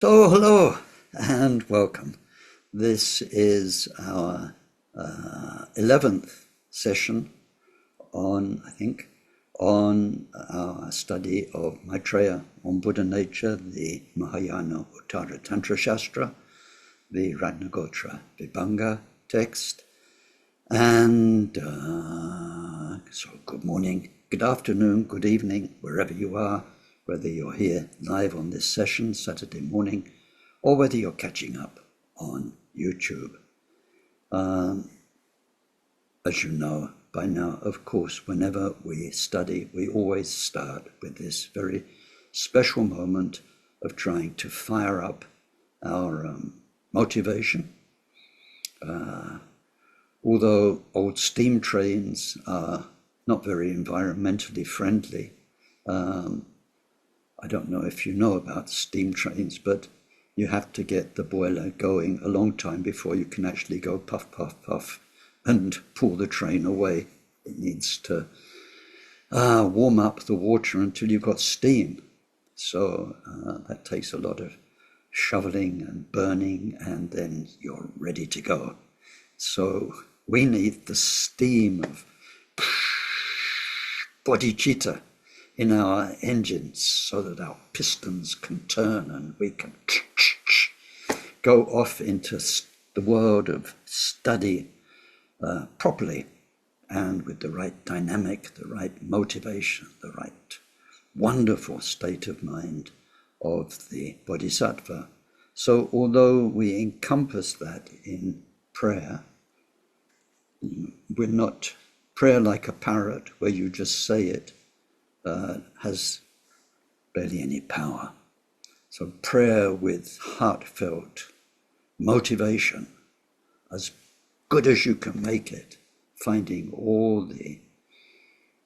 So, hello and welcome. This is our 11th session on our study of Maitreya on Buddha nature, the Mahayana Uttara Tantra Shastra, the Ratnagotra Vibhanga text. And so good morning, good afternoon, good evening, wherever you are, whether you're here live on this session Saturday morning or whether you're catching up on YouTube. As you know by now, of course, whenever we study, we always start with this very special moment of trying to fire up our motivation. Although old steam trains are not very environmentally friendly, I don't know if you know about steam trains, but you have to get the boiler going a long time before you can actually go puff, puff, puff and pull the train away. It needs to warm up the water until you've got steam. So that takes a lot of shoveling and burning, and then you're ready to go. So we need the steam of bodhicitta in our engines so that our pistons can turn and we can go off into the world of study properly and with the right dynamic, the right motivation, the right wonderful state of mind of the bodhisattva. So although we encompass that in prayer, we're not prayer like a parrot where you just say it, has barely any power. So prayer with heartfelt motivation, as good as you can make it, finding all the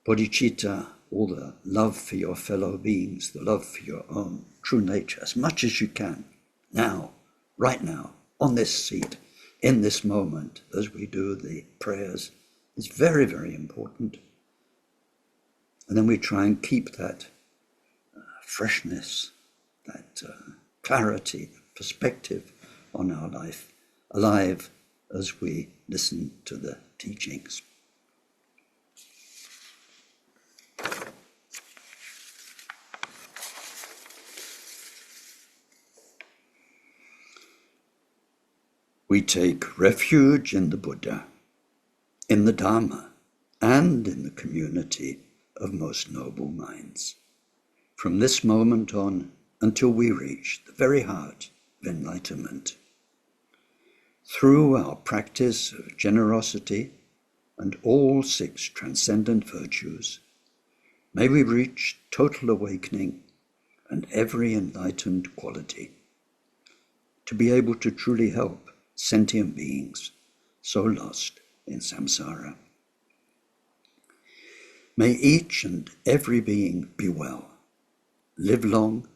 bodhicitta, all the love for your fellow beings, the love for your own true nature, as much as you can, now, right now, on this seat, in this moment, as we do the prayers, is very, very important. And then we try and keep that freshness, that clarity, perspective on our life alive as we listen to the teachings. We take refuge in the Buddha, in the Dharma, and in the community of most noble minds. From this moment on until we reach the very heart of enlightenment. Through our practice of generosity and all 6 transcendent virtues, may we reach total awakening and every enlightened quality, to be able to truly help sentient beings so lost in samsara. May each and every being be well, live long,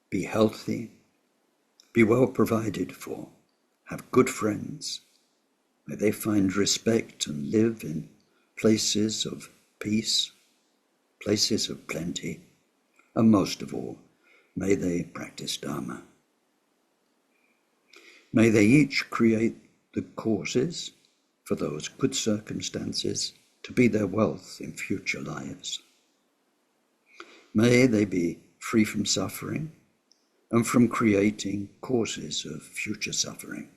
be healthy, be well provided for, have good friends. May they find respect and live in places of peace, places of plenty, and most of all, may they practice Dharma. May they each create the causes for those good circumstances to be their wealth in future lives. May they be free from suffering and from creating causes of future suffering.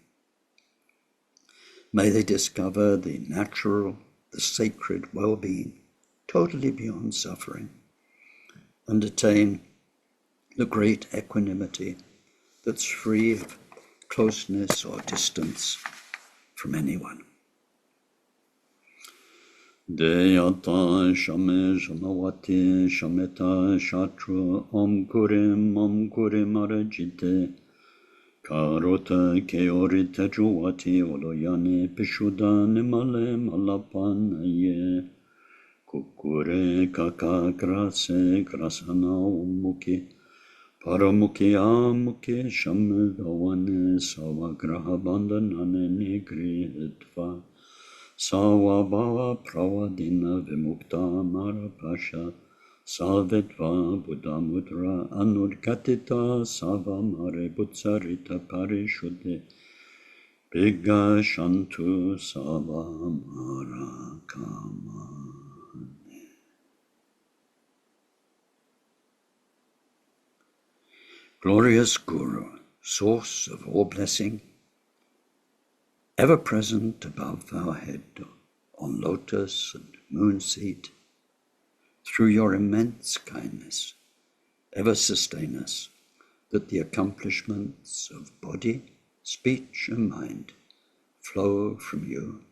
May they discover the natural, the sacred well-being, totally beyond suffering, and attain the great equanimity that's free of closeness or distance from anyone. Deyata shame shamavati shameta shatru om kurim arajite karota keorita juwati oloyane pishuda nimale malapanaye kukure kaka grase grasana umuki paramuki amuki shamedavane savagraha bandhanane nigrihitva Sawa bhava pravadina vimukta marapasha Salvetva Buddhamudra Anudgatita Savamare Butsarita Parishuddhe Bigga Shantu Savamara Kama. Glorious Guru, source of all blessing, ever present above our head on lotus and moon seat, through your immense kindness, ever sustain us, that the accomplishments of body, speech and mind flow from you,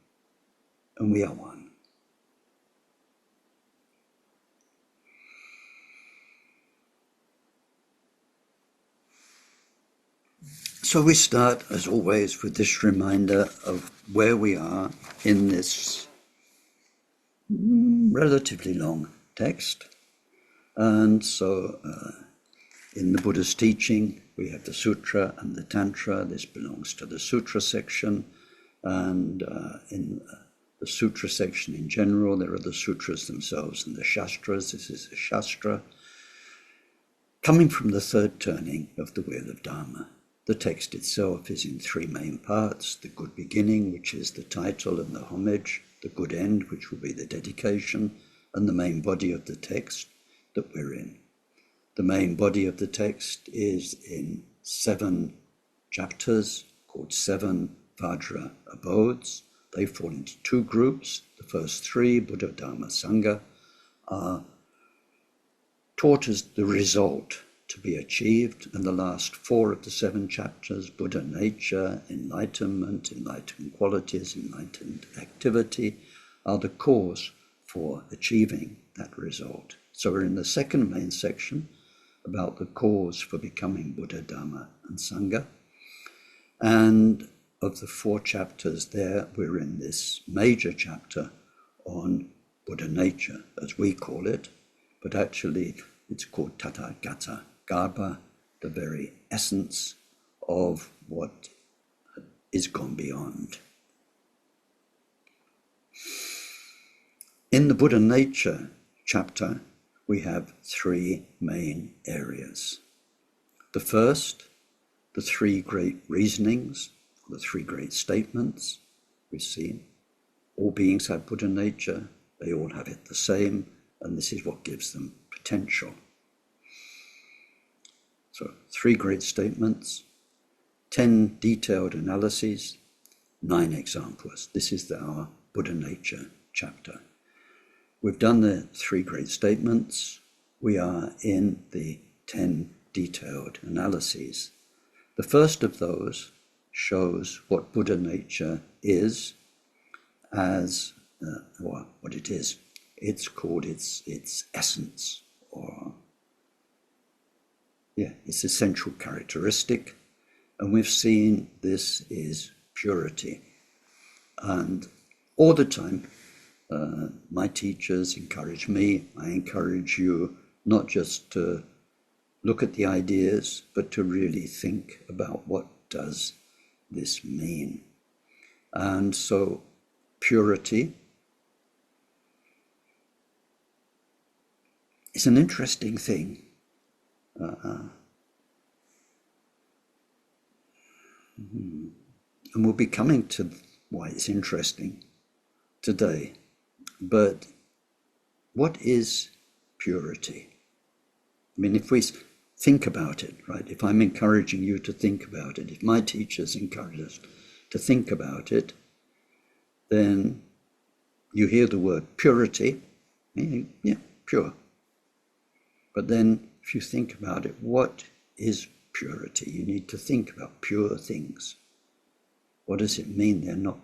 and we are one. So we start, as always, with this reminder of where we are in this relatively long text. And so in the Buddha's teaching, we have the sutra and the tantra. This belongs to the sutra section. And in the sutra section in general, there are the sutras themselves and the shastras. This is a shastra coming from the third turning of the Wheel of Dharma. The text itself is in three main parts: the good beginning, which is the title and the homage, the good end, which will be the dedication, and the main body of the text that we're in. The main body of the text is in 7 chapters called 7 Vajra abodes. They fall into 2 groups. The first 3, Buddha, Dharma, Sangha, are taught as the result to be achieved, and the last 4 of the 7 chapters, Buddha nature, enlightenment, enlightened qualities, enlightened activity, are the cause for achieving that result. So we're in the second main section about the cause for becoming Buddha, Dharma and Sangha. And of the 4 chapters there, we're in this major chapter on Buddha nature, as we call it, but actually it's called Tathagata Garbha, the very essence of what is gone beyond. In the Buddha nature chapter, we have 3 main areas. The first, the 3 great reasonings, the 3 great statements we've seen. All beings have Buddha nature, they all have it the same, and this is what gives them potential. So 3 great statements, 10 detailed analyses, 9 examples. This is our Buddha nature chapter. We've done the 3 great statements. We are in the 10 detailed analyses. The first of those shows what Buddha nature is as, or what it is. It's called its essence, or its essential characteristic. And we've seen this is purity. And all the time, my teachers encourage me, I encourage you, not just to look at the ideas, but to really think about what does this mean. And so purity is an interesting thing. And we'll be coming to why it's interesting today. But what is purity? I mean, if we think about it, right? If I'm encouraging you to think about it, if my teachers encourage us to think about it, then you hear the word purity, yeah, pure. But then if you think about it, what is purity? You need to think about pure things. What does it mean they're not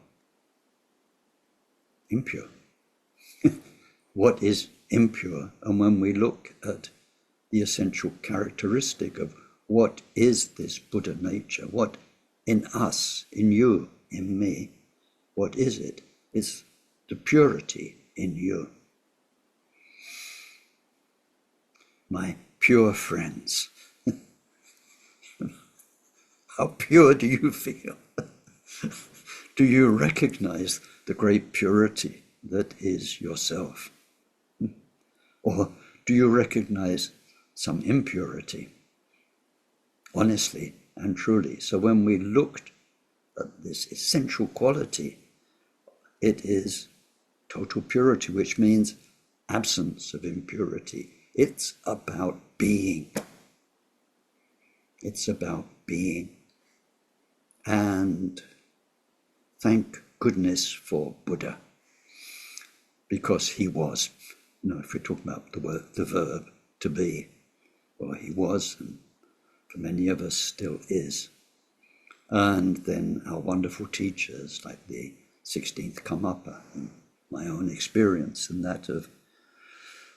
impure? What is impure? And when we look at the essential characteristic of what is this Buddha nature, what in us, in you, in me, what is it? It's the purity in you. My pure friends, how pure do you feel? Do you recognize the great purity that is yourself? Or Do you recognize some impurity? Honestly and truly. So when we looked at this essential quality, it is total purity, which means absence of impurity. It's about being. It's about being. And thank goodness for Buddha, because he was. If we're talking about the verb to be, well, he was, and for many of us still is. And then our wonderful teachers, like the 16th Karmapa, and my own experience and that of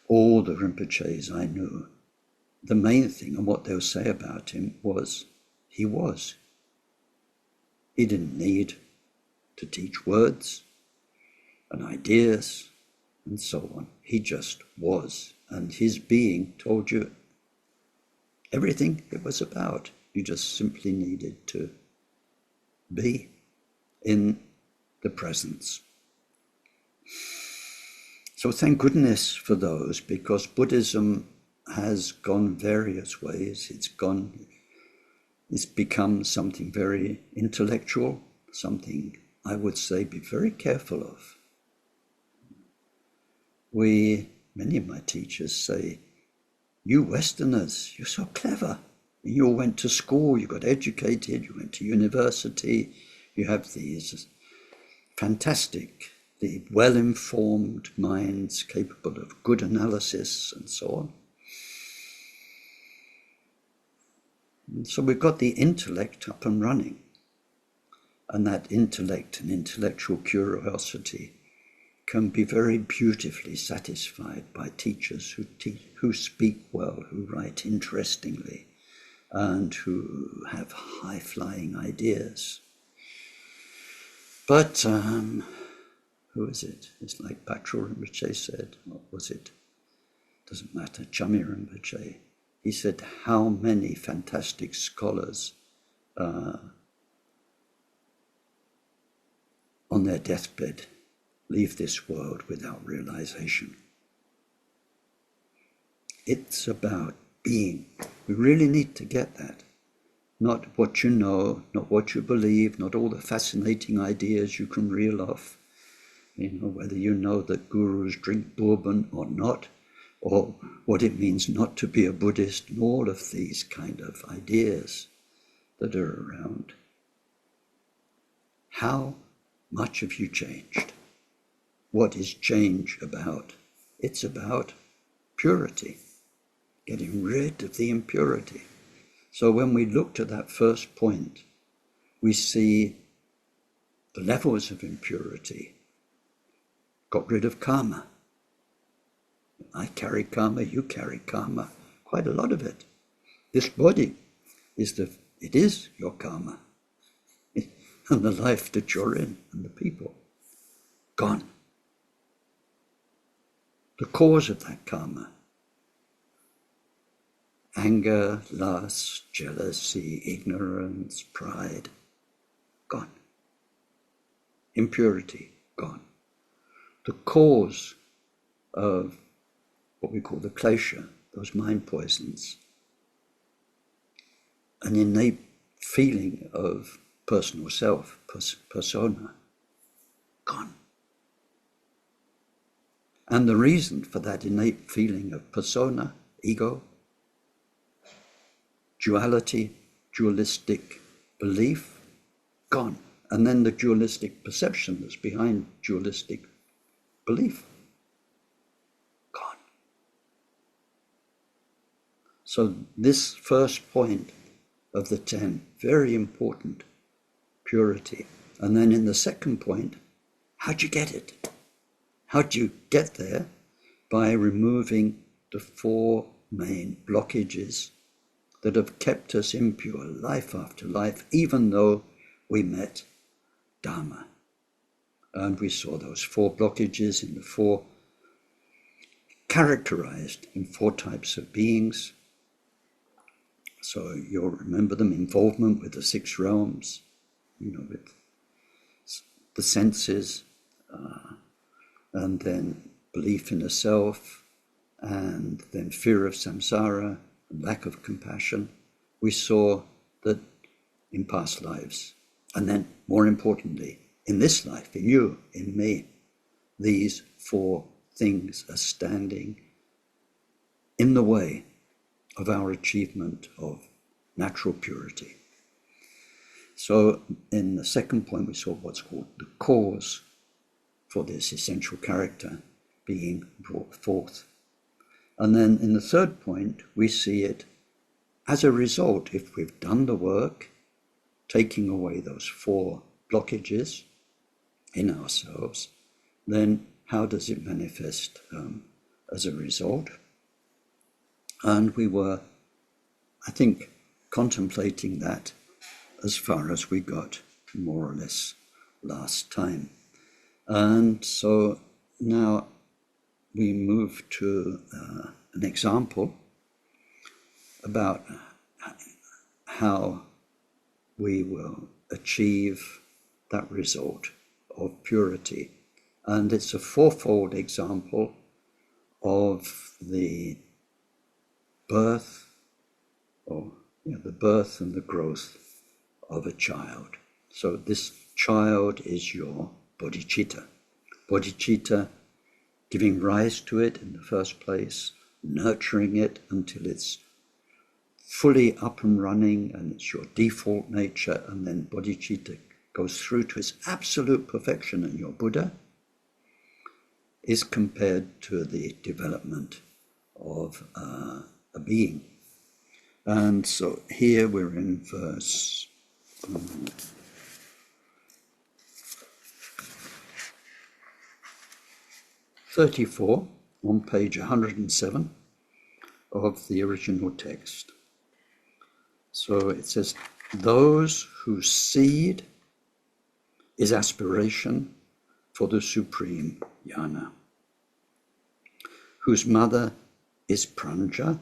all the Rinpoches I knew, the main thing and what they'll say about him was he was. He didn't need to teach words and ideas and so on. He just was. And his being told you everything it was about. You just simply needed to be in the presence. So thank goodness for those, because Buddhism has gone various ways. It's become something very intellectual, something I would say be very careful of. Many of my teachers say, you Westerners, you're so clever. You all went to school, you got educated, you went to university, you have these fantastic, the well-informed minds capable of good analysis and so on. And so we've got the intellect up and running. And that intellect and intellectual curiosity can be very beautifully satisfied by teachers who speak well, who write interestingly, and who have high-flying ideas. But who is it? It's like Patrul Rinpoche said, what was it? Doesn't matter, Chami Rinpoche. He said, how many fantastic scholars on their deathbed leave this world without realization. It's about being. We really need to get that. Not what you know, not what you believe, not all the fascinating ideas you can reel off. Whether you know that gurus drink bourbon or not, or what it means not to be a Buddhist, and all of these kind of ideas that are around. How much have you changed? What is change about? It's about purity, getting rid of the impurity. So when we look to that first point, we see the levels of impurity. Got rid of karma. I carry karma, you carry karma, quite a lot of it. This body is your karma, and the life that you're in, and the people. Gone. The cause of that karma: anger, lust, jealousy, ignorance, pride, gone. Impurity, gone. The cause of what we call the klesha, those mind poisons, an innate feeling of personal self, persona, gone. And the reason for that innate feeling of persona, ego, duality, dualistic belief, gone. And then the dualistic perception that's behind dualistic belief, gone. So this first point of the 10, very important, purity. And then in the second point, how'd you get it? How'd you get there? By removing the 4 main blockages that have kept us impure life after life, even though we met Dharma. And we saw those 4 blockages in the 4, characterized in 4 types of beings. So you'll remember them: involvement with the 6 realms, with the senses, and then belief in a self, and then fear of samsara, and lack of compassion, we saw that in past lives, and then more importantly, in this life, in you, in me, these four things are standing in the way of our achievement of natural purity. So in the second point, we saw what's called the cause for this essential character being brought forth. And then in the third point, we see it as a result, if we've done the work, taking away those four blockages in ourselves, then how does it manifest as a result? And we were, I think, contemplating that as far as we got, more or less, last time. And so now we move to an example about how we will achieve that result of purity. And it's a fourfold example of the birth, the birth and the growth of a child. So this child is your bodhicitta. Bodhicitta, giving rise to it in the first place, nurturing it until it's fully up and running and it's your default nature, and then bodhicitta goes through to its absolute perfection, and your Buddha is compared to the development of a being. And so here we're in verse 34 on page 107 of the original text. So it says, those whose seed is aspiration for the supreme jnana, whose mother is pranja,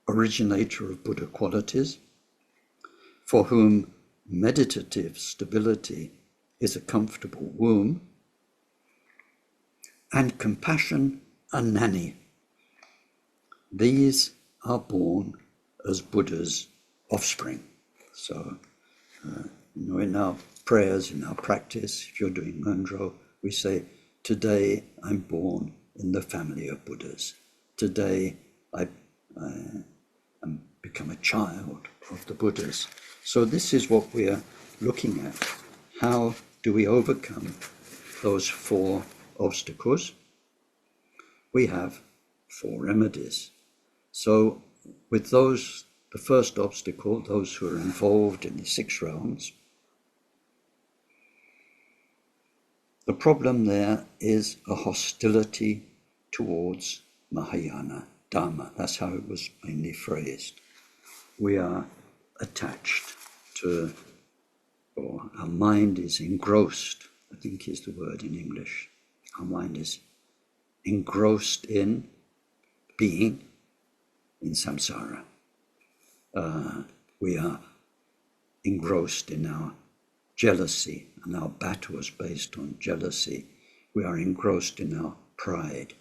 originator of Buddha qualities, for whom meditative stability is a comfortable womb, and compassion a nanny. These are born as Buddha's offspring. So, in our prayers, in our practice, if you're doing Mundro, we say, today I'm born in the family of Buddhas. Today I become a child of the Buddhas. So this is what we are looking at. How do we overcome those four obstacles? We have four remedies. So with those, the first obstacle, those who are involved in the six realms, the problem there is a hostility towards Mahayana Dharma. That's how it was mainly phrased. We are attached to, or our mind is engrossed, I think is the word in English. Our mind is engrossed in being in samsara. We are engrossed in our jealousy, and our battle is based on jealousy. We are engrossed in our pride,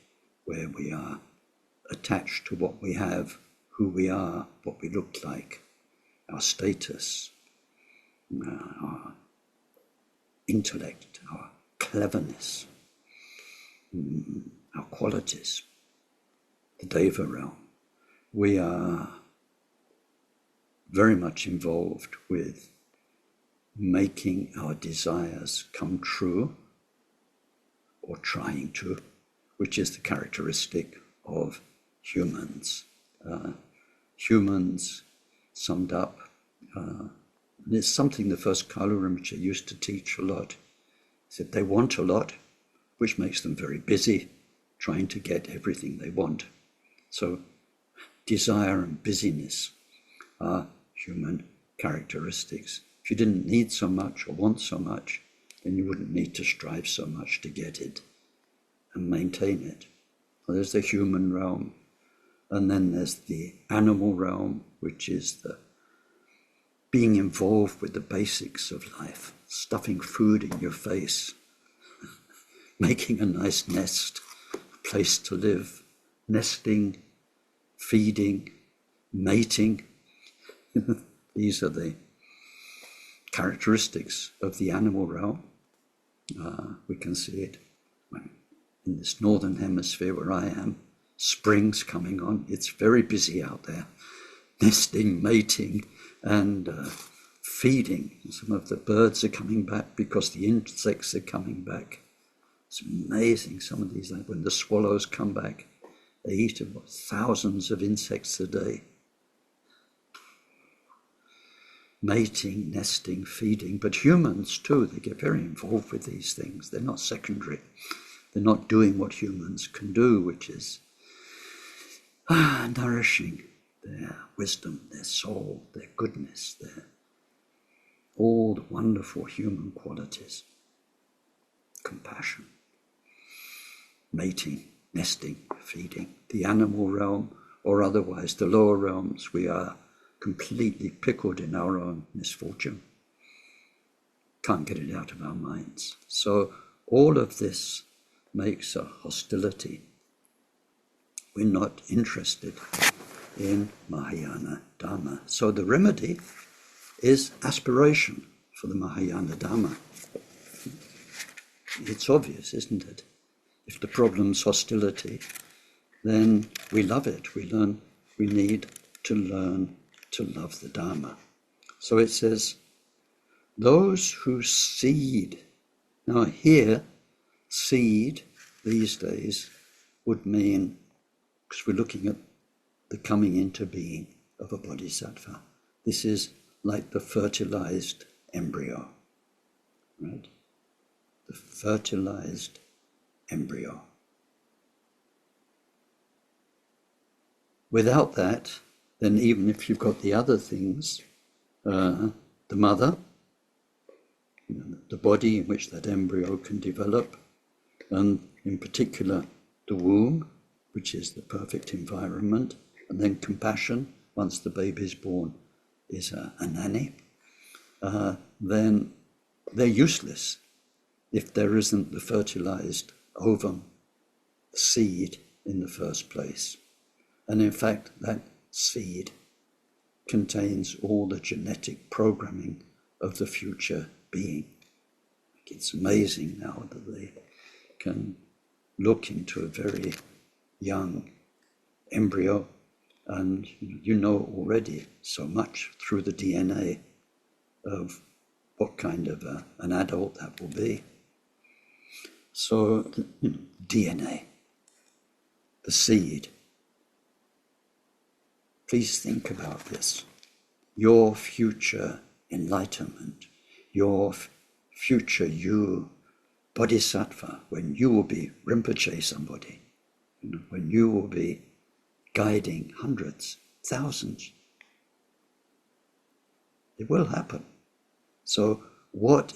where we are attached to what we have, who we are, what we look like, our status, our intellect, our cleverness, our qualities, the Deva realm. We are very much involved with making our desires come true, or trying to, which is the characteristic of humans. Humans, summed up, and it's something the first Kalu Rinpoche used to teach a lot. He said they want a lot, which makes them very busy trying to get everything they want. So desire and busyness are human characteristics. If you didn't need so much or want so much, then you wouldn't need to strive so much to get it and maintain it. Well, there's the human realm, and then there's the animal realm, which is the being involved with the basics of life, stuffing food in your face, making a nice nest, a place to live, nesting, feeding, mating. These are the characteristics of the animal realm. We can see it in this northern hemisphere where I am. Spring's coming on. It's very busy out there. Nesting, mating, and feeding. Some of the birds are coming back because the insects are coming back. It's amazing, some of these, like when the swallows come back, they eat thousands of insects a day. Mating, nesting, feeding, but humans too, they get very involved with these things. They're not secondary. They're not doing what humans can do, which is nourishing their wisdom, their soul, their goodness, all the wonderful human qualities. Compassion, mating, nesting, feeding. The animal realm, or otherwise the lower realms, we are completely pickled in our own misfortune. Can't get it out of our minds. So all of this makes a hostility. We're not interested in Mahayana Dharma. So the remedy is aspiration for the Mahayana Dharma. It's obvious, isn't it? If the problem's hostility, then we love it. We need to learn to love the Dharma. So it says, those who seed. Now here, seed these days would mean, because we're looking at the coming into being of a bodhisattva. This is like the fertilized embryo, right? The fertilized embryo. Without that, then even if you've got the other things, the mother, the body in which that embryo can develop, and in particular the womb, which is the perfect environment, and then compassion, once the baby's born, is a nanny, then they're useless if there isn't the fertilized ovum, seed in the first place. And in fact, that seed contains all the genetic programming of the future being. It's amazing now that they can look into a very young embryo, and you know already so much through the DNA of what kind of an adult that will be. So, DNA, the seed. Please think about this. Your future enlightenment, your future you, bodhisattva, when you will be Rinpoche somebody, when you will be guiding hundreds, thousands. It will happen. So what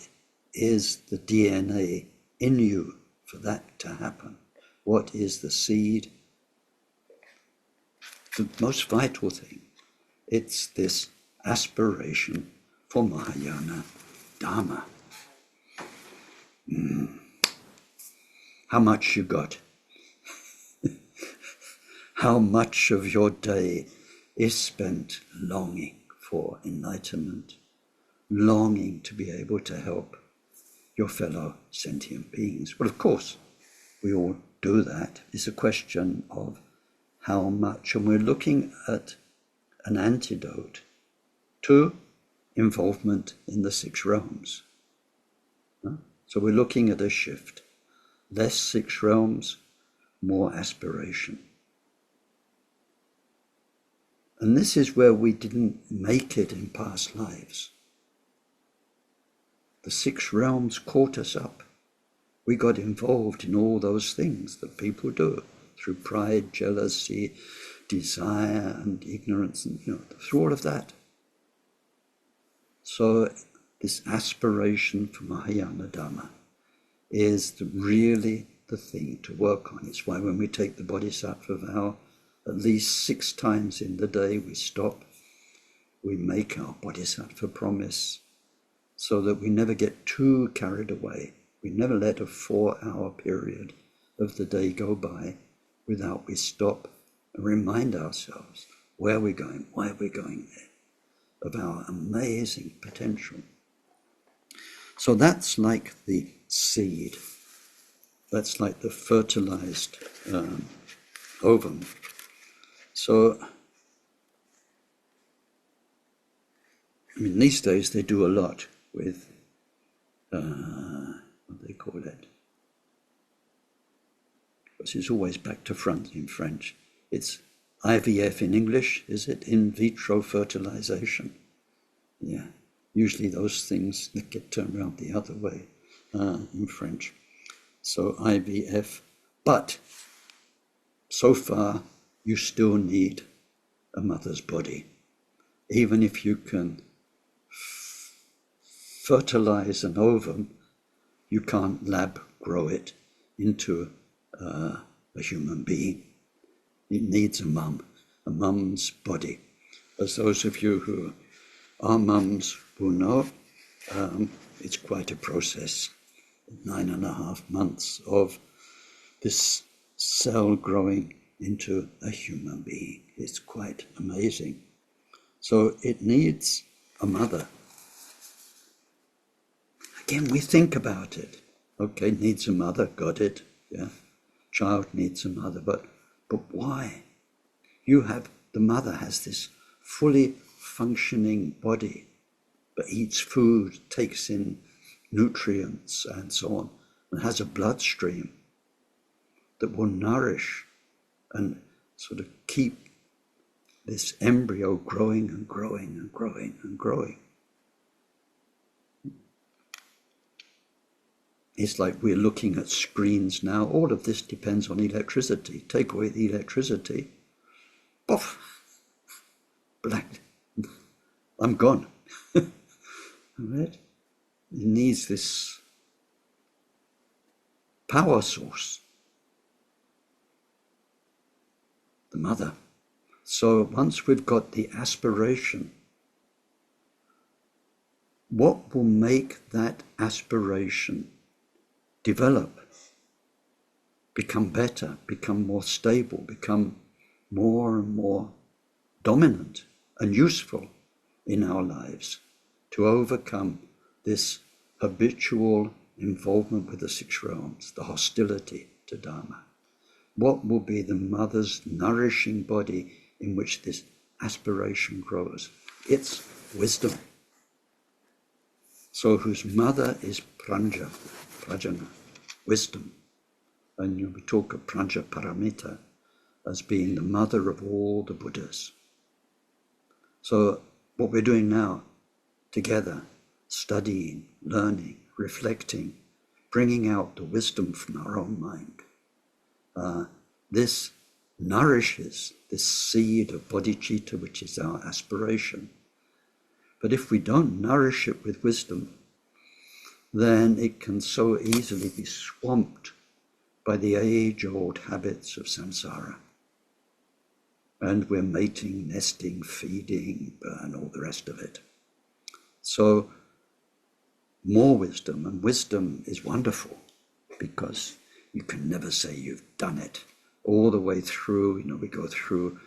is the DNA in you for that to happen? What is the seed? The most vital thing, it's this aspiration for Mahayana Dharma. How much you got? How much of your day is spent longing for enlightenment, longing to be able to help your fellow sentient beings? Well, of course, we all do that. It's a question of how much, and we're looking at an antidote to involvement in the 6 realms. So we're looking at a shift. Less 6 realms, more aspiration. And this is where we didn't make it in past lives. The 6 realms caught us up. We got involved in all those things that people do through pride, jealousy, desire, and ignorance, and through all of that. So this aspiration for Mahayana Dharma is really the thing to work on. It's why when we take the Bodhisattva vow, at least 6 times in the day we stop, we make our Bodhisattva promise, so that we never get too carried away. We never let a 4-hour period of the day go by without we stop and remind ourselves where we're going, why we're going there, of our amazing potential. So that's like the seed. That's like the fertilized ovum. So, I mean, these days they do a lot with, what do they call it? Because it's always back to front in French. It's IVF in English, is it? In vitro fertilization. Yeah, usually those things that get turned around the other way in French. So IVF, but so far you still need a mother's body. Even if you can fertilize an ovum, you can't lab grow it into a human being. It needs a mum's body. As those of you who are mums will know, it's quite a process. 9.5 months of this cell growing into a human being. It's quite amazing. So it needs a mother. Again, we think about it. Okay, needs a mother, got it. Yeah, child needs a mother, but why? The mother has this fully functioning body, but eats food, takes in nutrients and so on, and has a bloodstream that will nourish and sort of keep this embryo growing and growing and growing and growing. It's like we're looking at screens now. All of this depends on electricity. Take away the electricity, poof, black. I'm gone. Right? It needs this power source, the mother. So once we've got the aspiration, what will make that aspiration develop, become better, become more stable, become more and more dominant and useful in our lives to overcome this habitual involvement with the 6 realms, the hostility to Dharma? What will be the mother's nourishing body in which this aspiration grows? It's wisdom. So whose mother is prajna, wisdom. And we talk of prajna paramita as being the mother of all the Buddhas. So what we're doing now, together, studying, learning, reflecting, bringing out the wisdom from our own mind, this nourishes this seed of bodhicitta, which is our aspiration. But if we don't nourish it with wisdom, then it can so easily be swamped by the age-old habits of samsara. And we're mating, nesting, feeding, and all the rest of it. So more wisdom, and wisdom is wonderful because you can never say you've done it. All the way through, we go through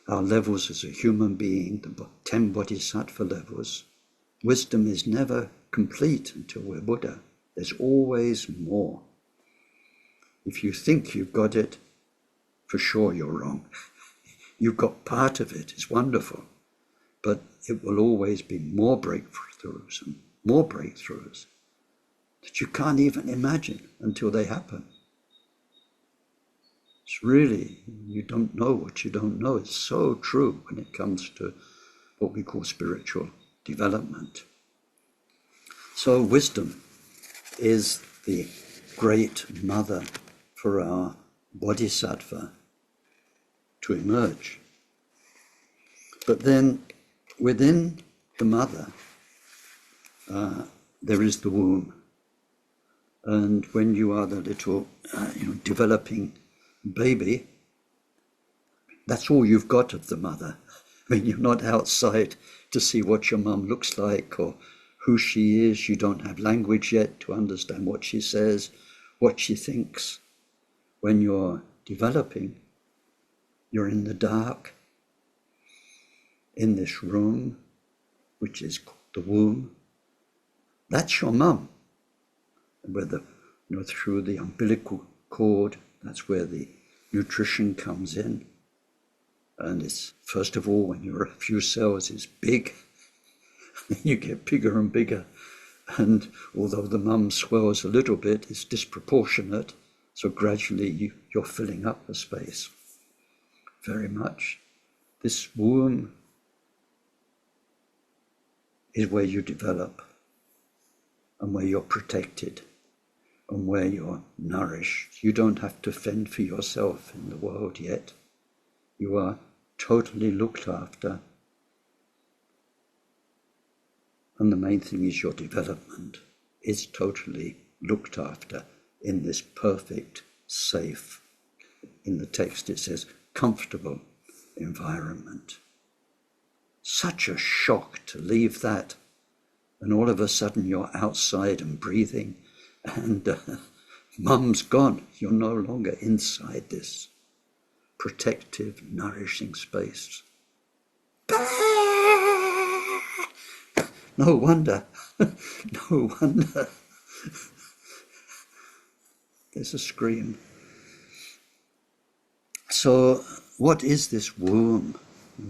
our levels as a human being, the 10 bodhisattva levels. Wisdom is never complete until we're Buddha. There's always more. If you think you've got it, for sure you're wrong. You've got part of it, it's wonderful, but it will always be more breakthroughs and more breakthroughs that you can't even imagine until they happen. It's really, you don't know what you don't know. It's so true when it comes to what we call spiritual development. So wisdom is the great mother for our bodhisattva to emerge. But then within the mother, there is the womb. And when you are the little developing baby, that's all you've got of the mother. I mean, you're not outside to see what your mum looks like or who she is. You don't have language yet to understand what she says, what she thinks. When you're developing, you're in the dark, in this room, which is the womb. That's your mum. Whether, through the umbilical cord, that's where the nutrition comes in. And it's, first of all, when you're a few cells, it's big. You get bigger and bigger. And although the mum swells a little bit, it's disproportionate. So gradually you're filling up the space very much. This womb is where you develop and where you're protected and where you're nourished. You don't have to fend for yourself in the world yet. You are totally looked after. And the main thing is your development is totally looked after in this perfect, safe, in the text it says, comfortable environment. Such a shock to leave that, and all of a sudden you're outside and breathing, and mum's gone. You're no longer inside this protective, nourishing space. No wonder, no wonder. There's a scream. So what is this womb?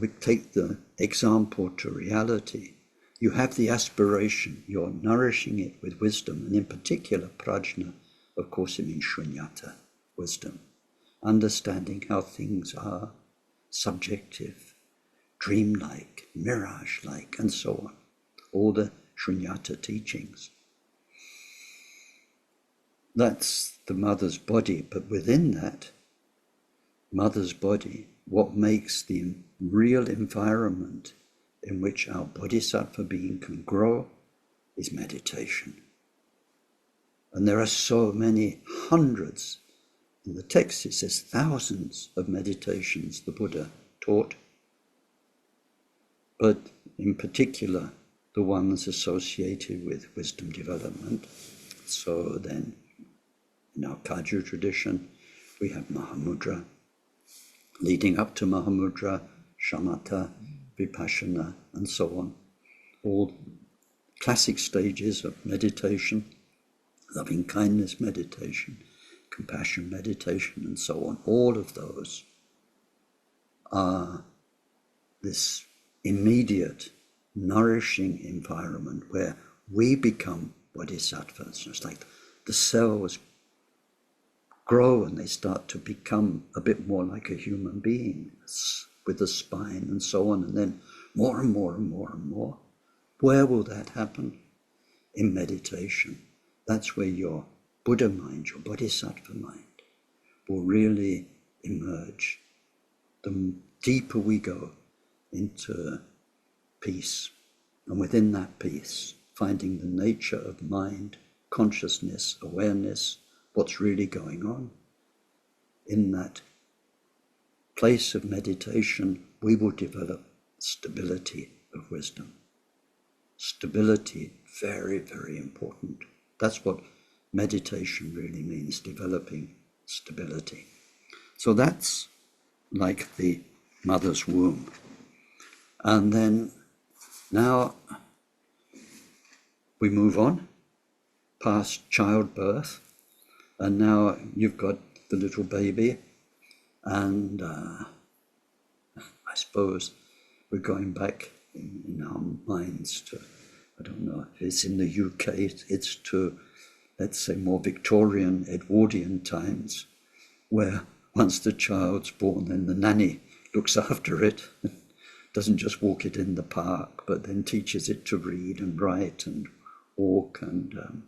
We take the example to reality. You have the aspiration, you're nourishing it with wisdom, and in particular prajna, of course it means shunyata, wisdom, understanding how things are, subjective, dreamlike, mirage-like, and so on. All the shunyata teachings. That's the mother's body, but within that mother's body, what makes the real environment in which our bodhisattva being can grow is meditation. And there are so many hundreds, in the text it says thousands of meditations the Buddha taught, but in particular the ones associated with wisdom development. So then in our Kagyu tradition we have Mahamudra, leading up to Mahamudra, Shamatha, Vipassana, and so on. All classic stages of meditation, loving kindness meditation, compassion meditation, and so on. All of those are this immediate, nourishing environment where we become bodhisattvas. It's like the cells grow and they start to become a bit more like a human being with a spine and so on, and then more and more and more and more. Where will that happen? In meditation. That's where your Buddha mind, your bodhisattva mind, will really emerge. The deeper we go into peace, and within that peace, finding the nature of mind, consciousness, awareness, what's really going on. In that place of meditation, we will develop stability of wisdom. Stability, very, very important. That's what meditation really means, developing stability. So that's like the mother's womb. And then now we move on past childbirth, and now you've got the little baby, and I suppose we're going back in our minds to, I don't know, if it's in the UK, it's to, let's say, more Victorian, Edwardian times, where once the child's born, then the nanny looks after it, doesn't just walk it in the park, but then teaches it to read and write and walk. And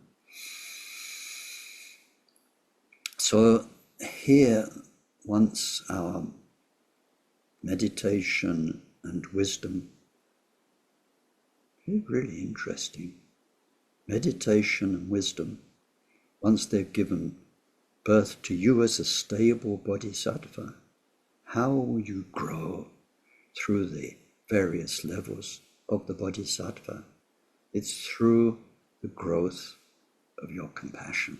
so here, once our meditation and wisdom, really interesting, meditation and wisdom, once they've given birth to you as a stable bodhisattva, how will you grow through the various levels of the bodhisattva? It's through the growth of your compassion.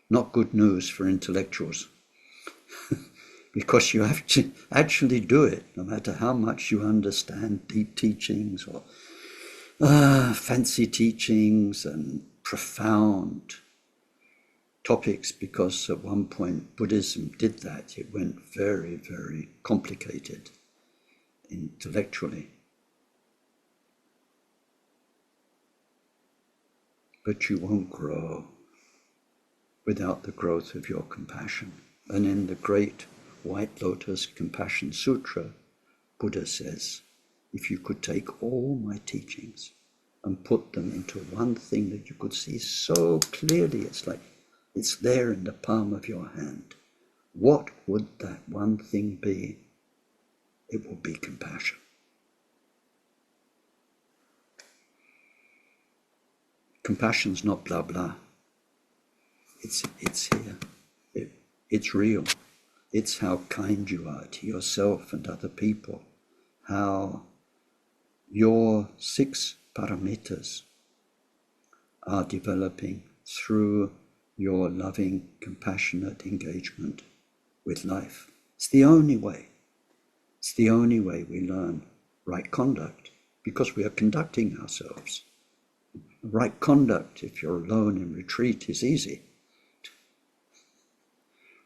not good news for intellectuals. Because you have to actually do it, no matter how much you understand deep teachings or fancy teachings and profound topics, because at one point Buddhism did that. It went very, very complicated intellectually. But you won't grow without the growth of your compassion. And in the great White Lotus Compassion Sutra, Buddha says, if you could take all my teachings and put them into one thing that you could see so clearly, it's like it's there in the palm of your hand, what would that one thing be? It will be compassion. Compassion's not blah blah. It's here. It's real. It's how kind you are to yourself and other people. How your 6 paramitas are developing through your loving, compassionate engagement with life. It's the only way. It's the only way we learn right conduct, because we are conducting ourselves. Right conduct, if you're alone in retreat, is easy.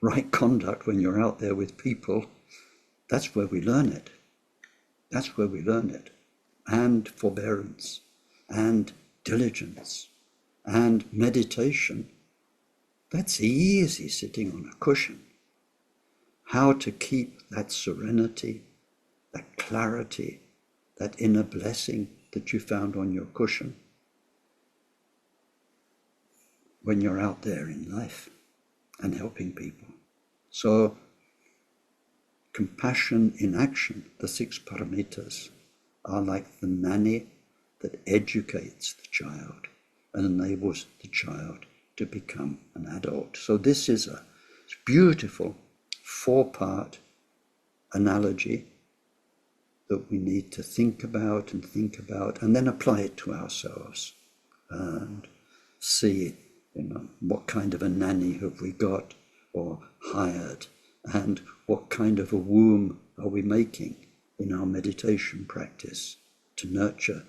Right conduct when you're out there with people, that's where we learn it. That's where we learn it. And forbearance, and diligence, and meditation. That's easy sitting on a cushion. How to keep that serenity, that clarity, that inner blessing that you found on your cushion when you're out there in life and helping people. So, compassion in action, the 6 paramitas, are like the nanny that educates the child and enables the child to become an adult. So this is a beautiful 4-part analogy that we need to think about and then apply it to ourselves and see, what kind of a nanny have we got or hired, and what kind of a womb are we making in our meditation practice to nurture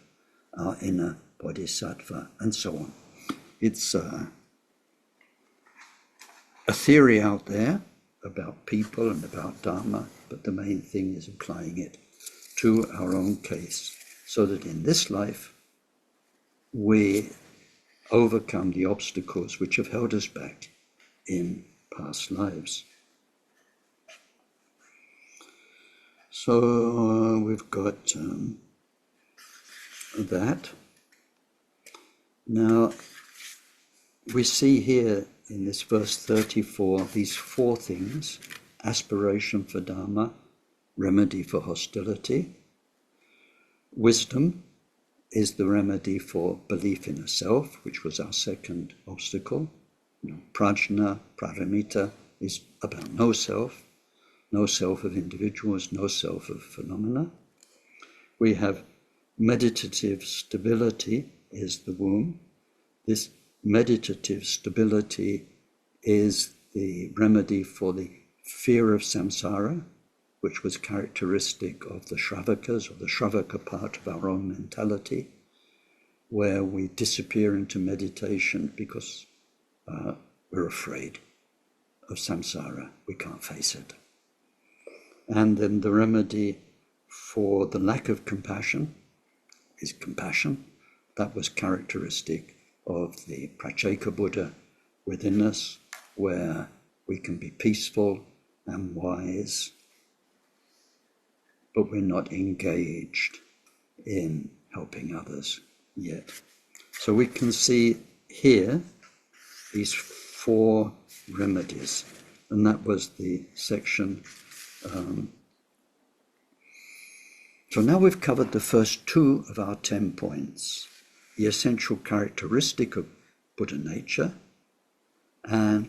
our inner bodhisattva, and so on. It's a theory out there about people and about Dharma, but the main thing is applying it to our own case, so that in this life we overcome the obstacles which have held us back in past lives. So we've got that. Now we see here in this verse 34 these 4 things: aspiration for Dharma, remedy for hostility. Wisdom is the remedy for belief in a self, which was our second obstacle. Prajna, paramita, is about no self of individuals, no self of phenomena. We have meditative stability is the womb. This meditative stability is the remedy for the fear of samsara, which was characteristic of the Shravakas, or the Shravaka part of our own mentality, where we disappear into meditation because we're afraid of samsara. We can't face it. And then the remedy for the lack of compassion is compassion. That was characteristic of the Pratyeka Buddha within us, where we can be peaceful and wise, but we're not engaged in helping others yet. So we can see here these 4 remedies, and that was the section. So now we've covered the first 2 of our 10 points: the essential characteristic of Buddha nature and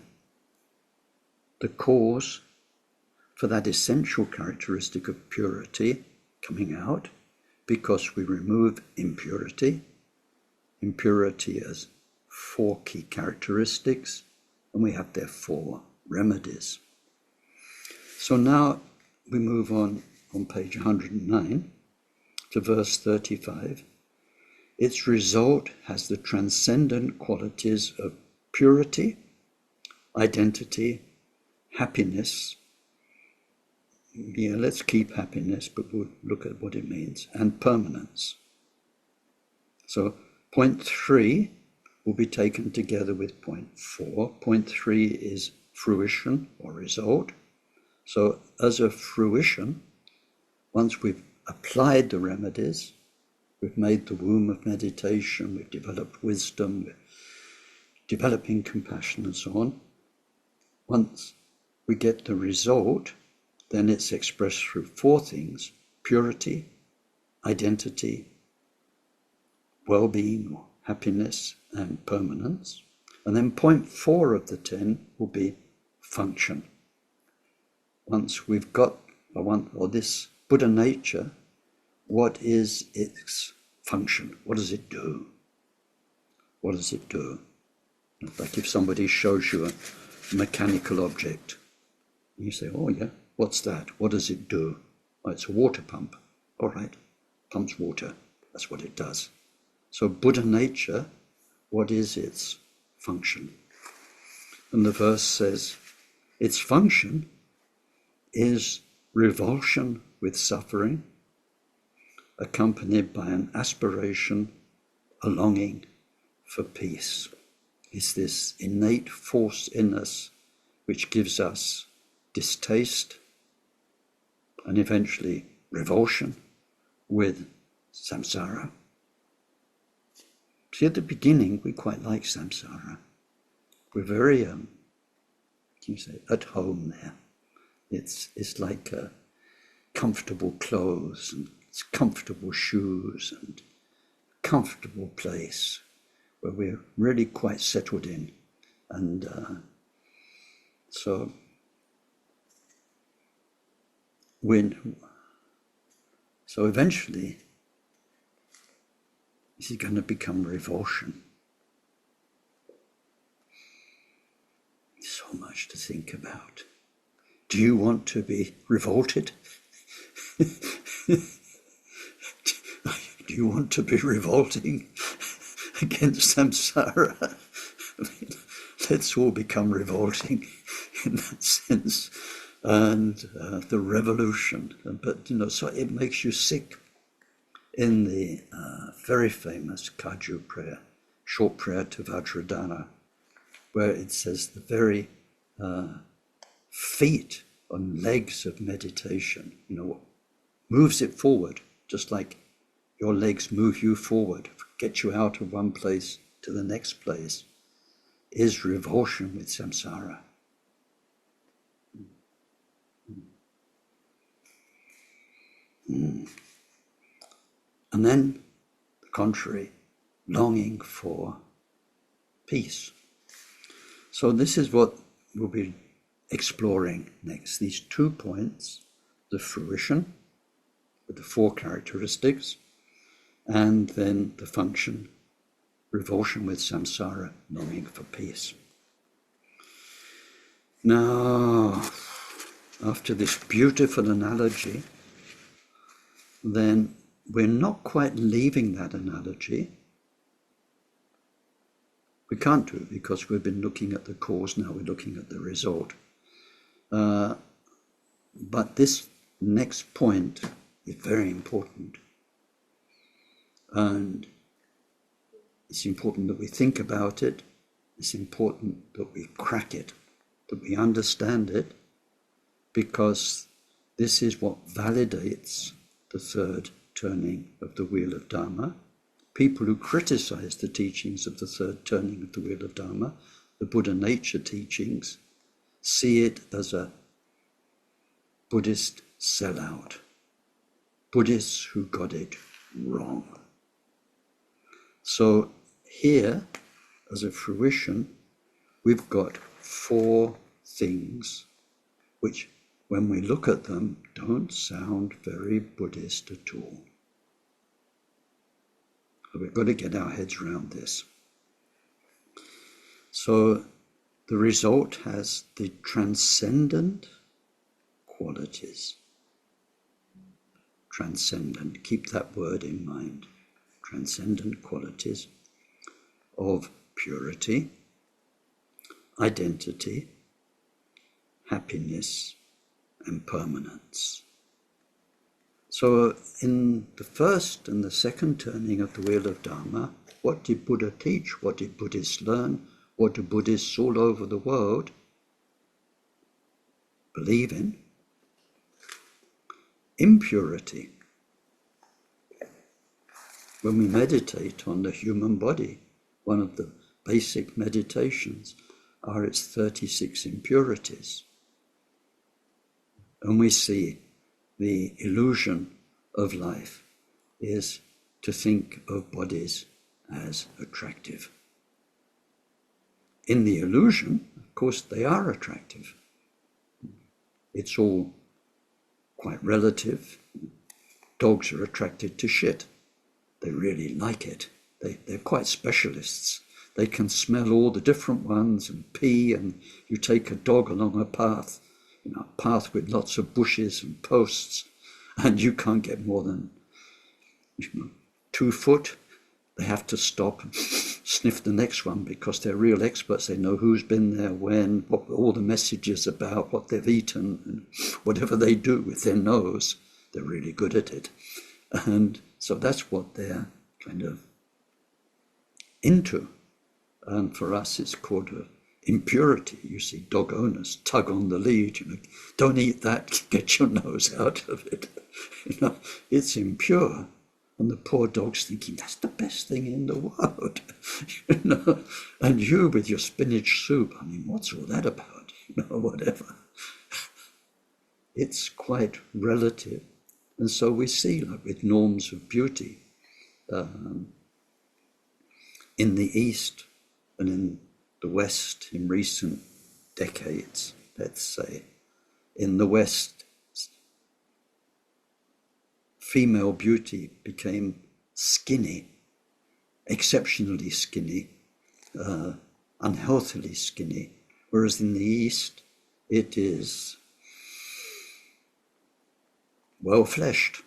the cause for that essential characteristic of purity coming out, because we remove impurity. Impurity has 4 key characteristics: and we have their 4 remedies. So now we move on page 109 to verse 35. Its result has the transcendent qualities of purity, identity, happiness. Yeah, let's keep happiness, but we'll look at what it means, and permanence. So point 3 will be taken together with point 4. Point 3 is fruition or result. So as a fruition, once we've applied the remedies, we've made the womb of meditation, we've developed wisdom, we're developing compassion and so on. Once we get the result, then it's expressed through 4 things: purity, identity, well-being or happiness, and permanence. And then point 4 of the 10 will be function. Once we've got this Buddha nature, what is its function? What does it do? What does it do? Like if somebody shows you a mechanical object, you say, oh yeah, what's that? What does it do? Oh, it's a water pump. All right, pumps water. That's what it does. So Buddha nature, what is its function? And the verse says, its function is revulsion with suffering, accompanied by an aspiration, a longing for peace. It's this innate force in us which gives us distaste and eventually revulsion with samsara. See, at the beginning, we quite like samsara. We're very, at home there. It's like comfortable clothes and it's comfortable shoes and comfortable place where we're really quite settled in. And so eventually, this is going to become revulsion. So much to think about. Do you want to be revolted? Do you want to be revolting against samsara? I mean, let's all become revolting in that sense. And the revolution. But, so it makes you sick. In the very famous Kaju prayer, short prayer to Vajradhana, where it says the very feet and legs of meditation, moves it forward, just like your legs move you forward, get you out of one place to the next place, is revulsion with samsara. And then, the contrary, longing for peace. So this is what we'll be exploring next. These 2 points, the fruition with the 4 characteristics, and then the function, revulsion with samsara, longing for peace. Now, after this beautiful analogy, then we're not quite leaving that analogy. We can't do it because we've been looking at the cause, now we're looking at the result. But this next point is very important. And it's important that we think about it. It's important that we crack it, that we understand it, because this is what validates the 3rd turning of the wheel of Dharma. People who criticize the teachings of the 3rd turning of the wheel of Dharma, the Buddha nature teachings, see it as a Buddhist sellout. Buddhists who got it wrong. So here, as a fruition, we've got 4 things which, when we look at them, don't sound very Buddhist at all. So we've got to get our heads around this. So the result has the transcendent qualities. Transcendent, keep that word in mind. Transcendent qualities of purity, identity, happiness, and permanence. So in the first and the second turning of the wheel of Dharma, what did Buddha teach? What did Buddhists learn? What do Buddhists all over the world believe in? Impurity. When we meditate on the human body, one of the basic meditations are its 36 impurities. And we see the illusion of life is to think of bodies as attractive. In the illusion, of course, they are attractive. It's all quite relative. Dogs are attracted to shit. They really like it. They're quite specialists. They can smell all the different ones and pee, and you take a dog along a path, a path with lots of bushes and posts, and you can't get more than 2 foot. They have to stop and sniff the next one because they're real experts. They know who's been there, when, what all the messages about, what they've eaten, and whatever they do with their nose, they're really good at it. And so that's what they're kind of into. And for us, it's called impurity. You see dog owners tug on the lead, don't eat that, get your nose out of it. It's impure. And the poor dog's thinking, that's the best thing in the world. And you with your spinach soup, what's all that about? Whatever. It's quite relative. And so we see, like with norms of beauty, in the East and in the West in recent decades, let's say, in the West, female beauty became skinny, exceptionally skinny, unhealthily skinny, whereas in the East it is well-fleshed.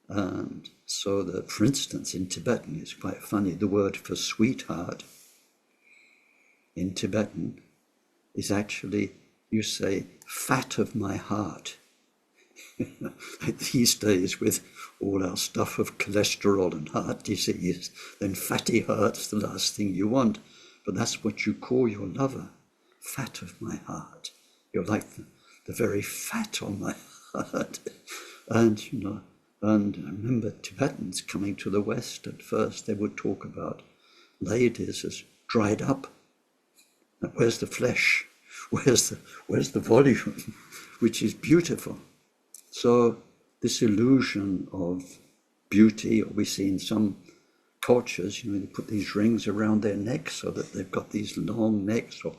And so that, for instance, in Tibetan, it's quite funny, the word for sweetheart in Tibetan is actually, you say, fat of my heart. These days, with all our stuff of cholesterol and heart disease, then fatty heart's the last thing you want. But that's what you call your lover, fat of my heart. You're like the very fat on my heart. And, and I remember Tibetans coming to the West at first, they would talk about ladies as dried up. Where's the flesh? Where's the volume? Which is beautiful. So this illusion of beauty, or we see in some cultures, they put these rings around their necks so that they've got these long necks or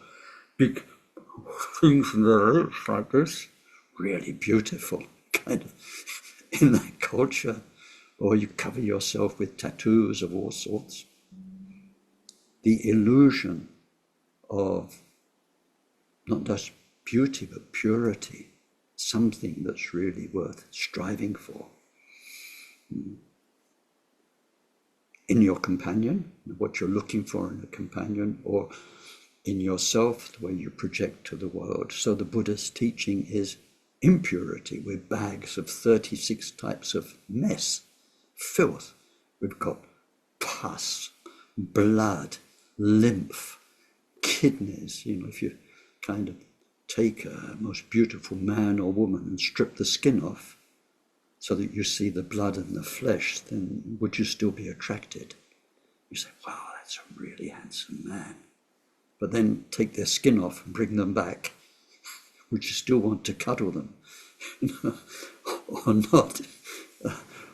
big things in their lips like this. Really beautiful, kind of, in that culture. Or you cover yourself with tattoos of all sorts. The illusion of not just beauty, but purity, something that's really worth striving for. In your companion, what you're looking for in a companion, or in yourself, the way you project to the world. So the Buddha's teaching is impurity. We're bags of 36 types of mess, filth. We've got pus, blood, lymph, kidneys. If you kind of take a most beautiful man or woman and strip the skin off so that you see the blood and the flesh, then would you still be attracted? You say, wow, that's a really handsome man. But then take their skin off and bring them back. Would you still want to cuddle them? Or not?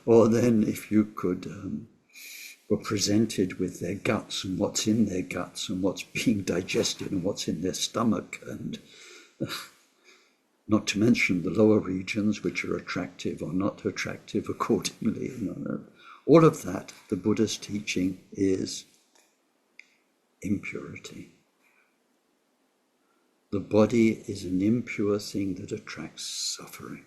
Or then if you could, were presented with their guts and what's in their guts and what's being digested and what's in their stomach, and not to mention the lower regions, which are attractive or not attractive accordingly. All of that, the Buddha's teaching is impurity. the body is an impure thing that attracts suffering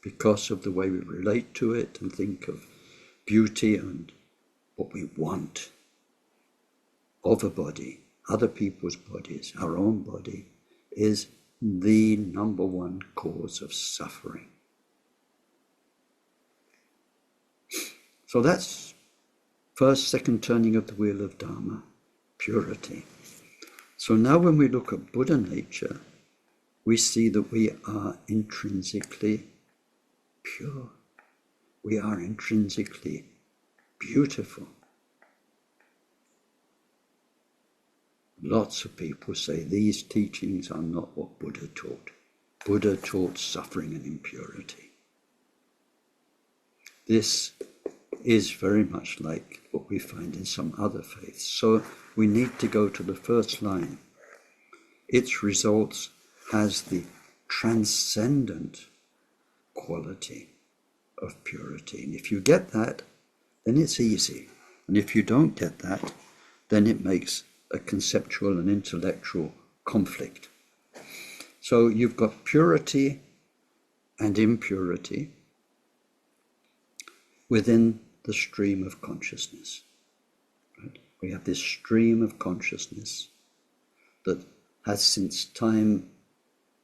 because of the way we relate to it and think of beauty and what we want of a body, other people's bodies, our own body, is the number one cause of suffering. So that's first, second turning of the wheel of Dharma, purity. So now when we look at Buddha nature, we see that we are intrinsically pure. We are intrinsically beautiful. Lots of people say these teachings are not what Buddha taught. Buddha taught suffering and impurity. This is very much like what we find in some other faiths. So we need to go to the first line. Its results has the transcendent quality of purity. And if you get that, then it's easy. And if you don't get that, then it makes a conceptual and intellectual conflict. So you've got purity and impurity within the stream of consciousness. Right? We have this stream of consciousness that has since time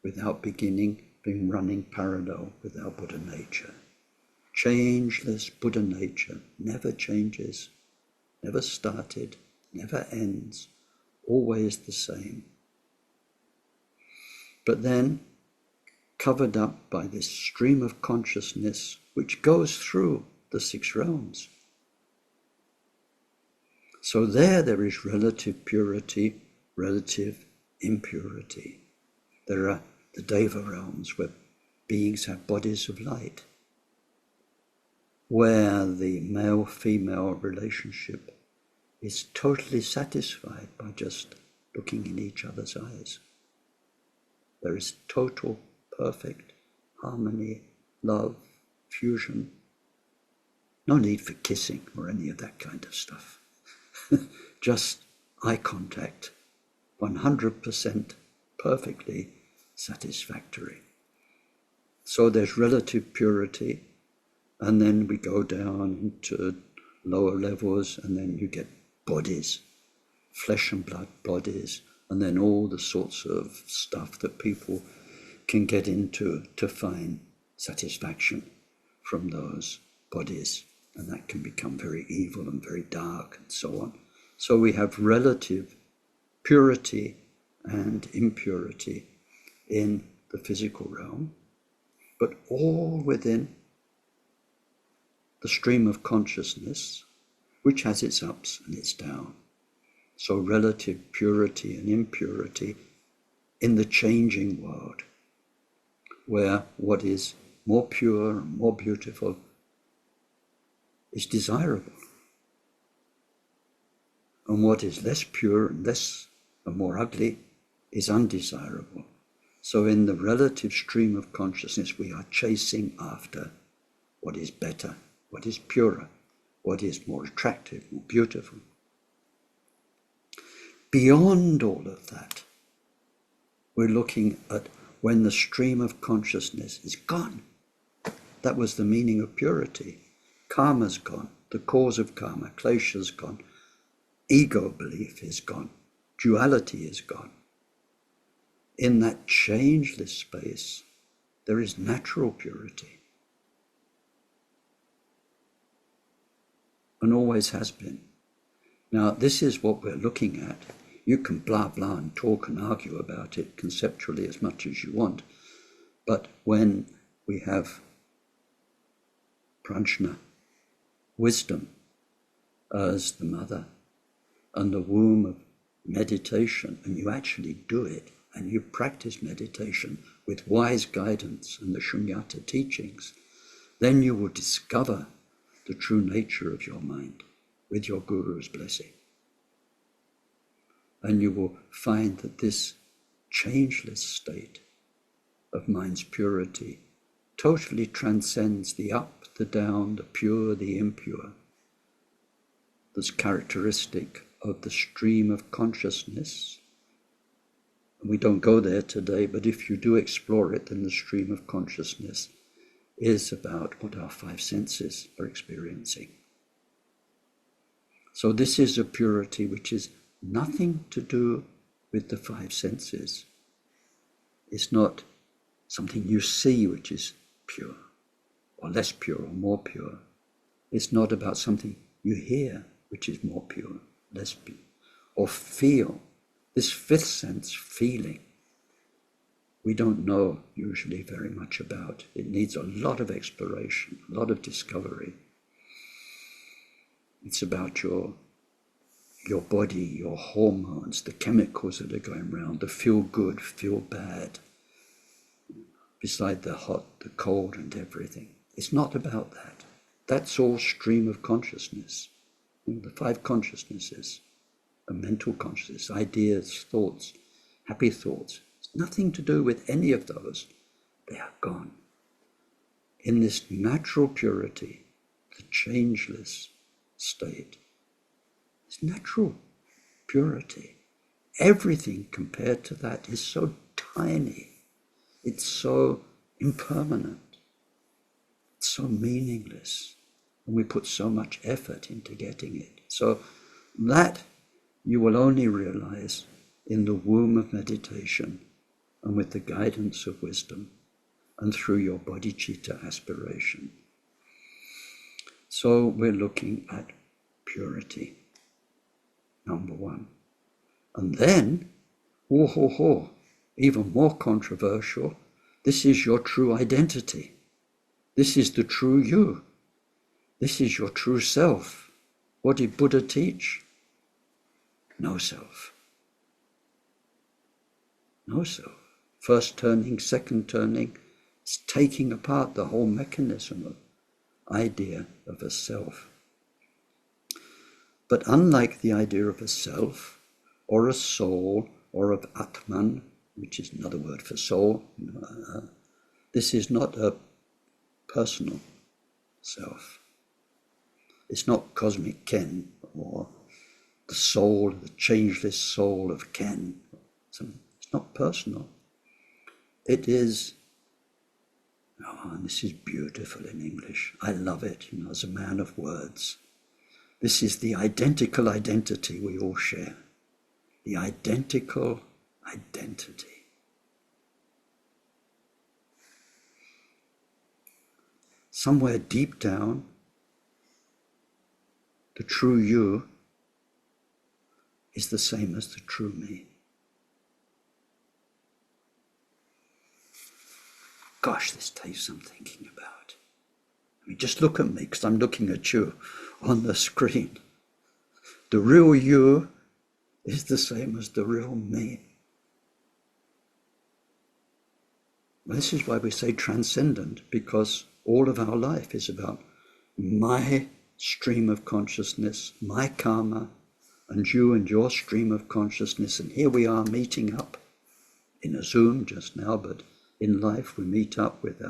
without beginning been running parallel with our Buddha nature. Changeless Buddha nature never changes, never started, never ends, always the same. But then covered up by this stream of consciousness which goes through the 6 realms. So there is relative purity, relative impurity. There are the Deva realms where beings have bodies of light, where the male-female relationship is totally satisfied by just looking in each other's eyes. There is total, perfect harmony, love, fusion. No need for kissing or any of that kind of stuff. Just eye contact, 100% perfectly satisfactory. So there's relative purity, and then we go down into lower levels, and then you get bodies, flesh and blood bodies, and then all the sorts of stuff that people can get into to find satisfaction from those bodies. And that can become very evil and very dark and so on. So we have relative purity and impurity in the physical realm, but all within the stream of consciousness, which has its ups and its downs. So relative purity and impurity in the changing world, where what is more pure and more beautiful is desirable, and what is less pure and less and more ugly is undesirable. So in the relative stream of consciousness, we are chasing after what is better, what is purer, what is more attractive, more beautiful. Beyond all of that, we're looking at when the stream of consciousness is gone. That was the meaning of purity. Karma's gone, the cause of karma, klesha's gone, ego belief is gone, duality is gone. In that changeless space, there is natural purity, and always has been. Now, this is what we're looking at. You can blah, blah, and talk and argue about it conceptually as much as you want, but when we have prajna, wisdom, as the mother, and the womb of meditation, and you actually do it, and you practice meditation with wise guidance and the shunyata teachings, then you will discover the true nature of your mind with your guru's blessing. And you will find that this changeless state of mind's purity totally transcends the up, the down, the pure, the impure, that's characteristic of the stream of consciousness We don't go there today, but if you do explore it, then the stream of consciousness is about what our five senses are experiencing. So this is a purity which is nothing to do with the five senses. It's not something you see which is pure, or less pure, or more pure. It's not about something you hear which is more pure, less pure, or feel. This fifth sense, feeling, we don't know usually very much about. It needs a lot of exploration, a lot of discovery. It's about your body, your hormones, the chemicals that are going around, the feel good, feel bad, beside the hot, the cold and everything. It's not about that. That's all stream of consciousness. The five consciousnesses. A mental consciousness, ideas, thoughts, happy thoughts. It's nothing to do with any of those. They are gone. In this natural purity, the changeless state, it's natural purity. Everything compared to that is so tiny. It's so impermanent. It's so meaningless. And we put so much effort into getting it. So that you will only realize in the womb of meditation and with the guidance of wisdom and through your bodhicitta aspiration. So we're looking at purity, number one. And then, even more controversial, this is your true identity. This is the true you. This is your true self. What did Buddha teach? No self. No self. First turning, second turning, it's taking apart the whole mechanism of idea of a self. But unlike the idea of a self, or a soul, or of Atman, which is another word for soul, this is not a personal self. It's not cosmic Ken, or the soul, the changeless soul of Ken. It's not personal. It is, and this is beautiful in English. I love it, as a man of words. This is the identical identity we all share. The identical identity. Somewhere deep down, the true you is the same as the true me. Gosh, this takes some thinking about. Just look at me, because I'm looking at you on the screen. The real you is the same as the real me. Well, this is why we say transcendent, because all of our life is about my stream of consciousness, my karma, and you and your stream of consciousness. And here we are meeting up in a Zoom just now, but in life we meet up with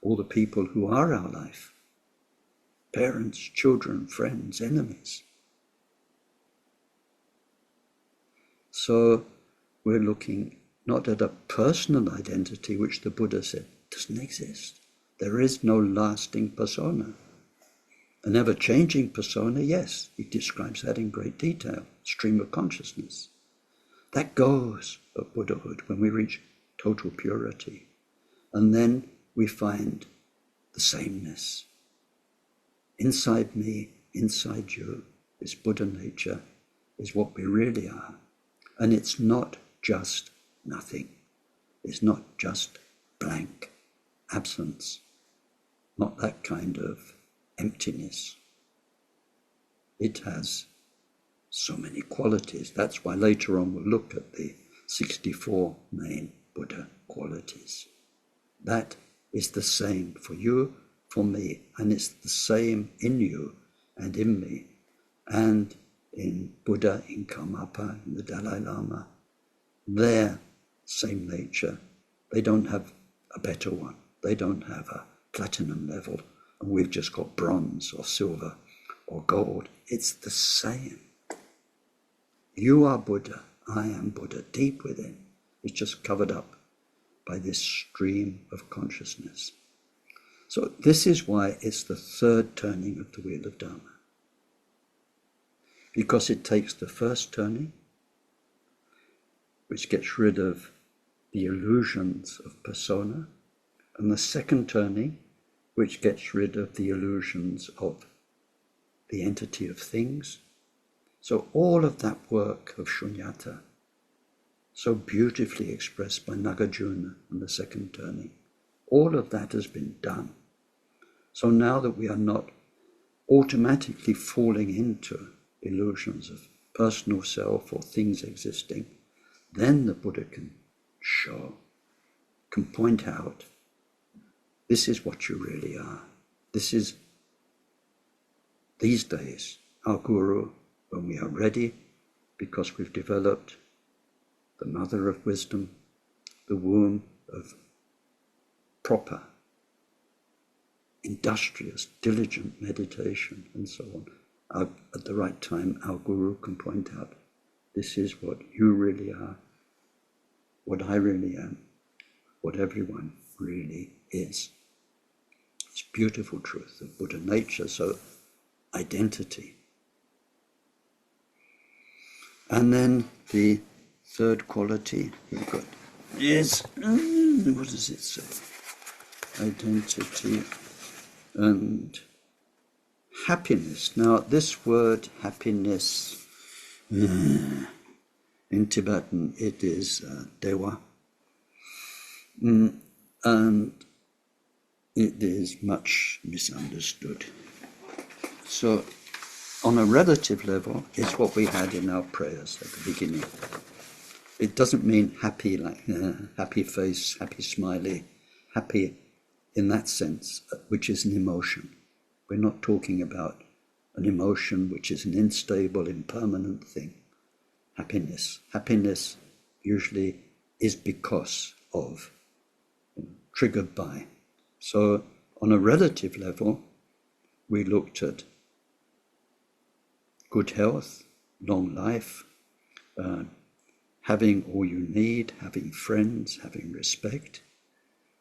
all the people who are our life. Parents, children, friends, enemies. So we're looking not at a personal identity, which the Buddha said doesn't exist. There is no lasting persona. An ever-changing persona, yes, he describes that in great detail, stream of consciousness. That goes at Buddhahood when we reach total purity. And then we find the sameness. Inside me, inside you, this Buddha nature is what we really are. And it's not just nothing. It's not just blank, absence. Not that kind of emptiness. It has so many qualities. That's why later on we'll look at the 64 main Buddha qualities. That is the same for you, for me, and it's the same in you and in me, and in Buddha, in Karmapa, in the Dalai Lama. Their same nature. They don't have a better one. They don't have a platinum level, and we've just got bronze or silver or gold. It's the same. You are Buddha, I am Buddha, deep within. It's just covered up by this stream of consciousness. So this is why it's the third turning of the wheel of Dharma. Because it takes the first turning, which gets rid of the illusions of persona, and the second turning, which gets rid of the illusions of the entity of things. So all of that work of Shunyata, so beautifully expressed by Nagarjuna in the second turning, all of that has been done. So now that we are not automatically falling into illusions of personal self or things existing, then the Buddha can show, can point out, this is what you really are. This is, these days, our Guru, when we are ready, because we've developed the mother of wisdom, the womb of proper, industrious, diligent meditation, and so on. At the right time, our Guru can point out, this is what you really are, what I really am, what everyone really is. It's beautiful truth of Buddha nature, so identity. And then the third quality we've got is, what does it say? Identity and happiness. Now, this word happiness, in Tibetan, it is dewa, and it is much misunderstood. So, on a relative level, it's what we had in our prayers at the beginning. It doesn't mean happy, like happy face, happy smiley, happy in that sense, which is an emotion. We're not talking about an emotion which is an instable, impermanent thing. Happiness. Happiness usually is because of, triggered by. So on a relative level, we looked at good health, long life, having all you need, having friends, having respect,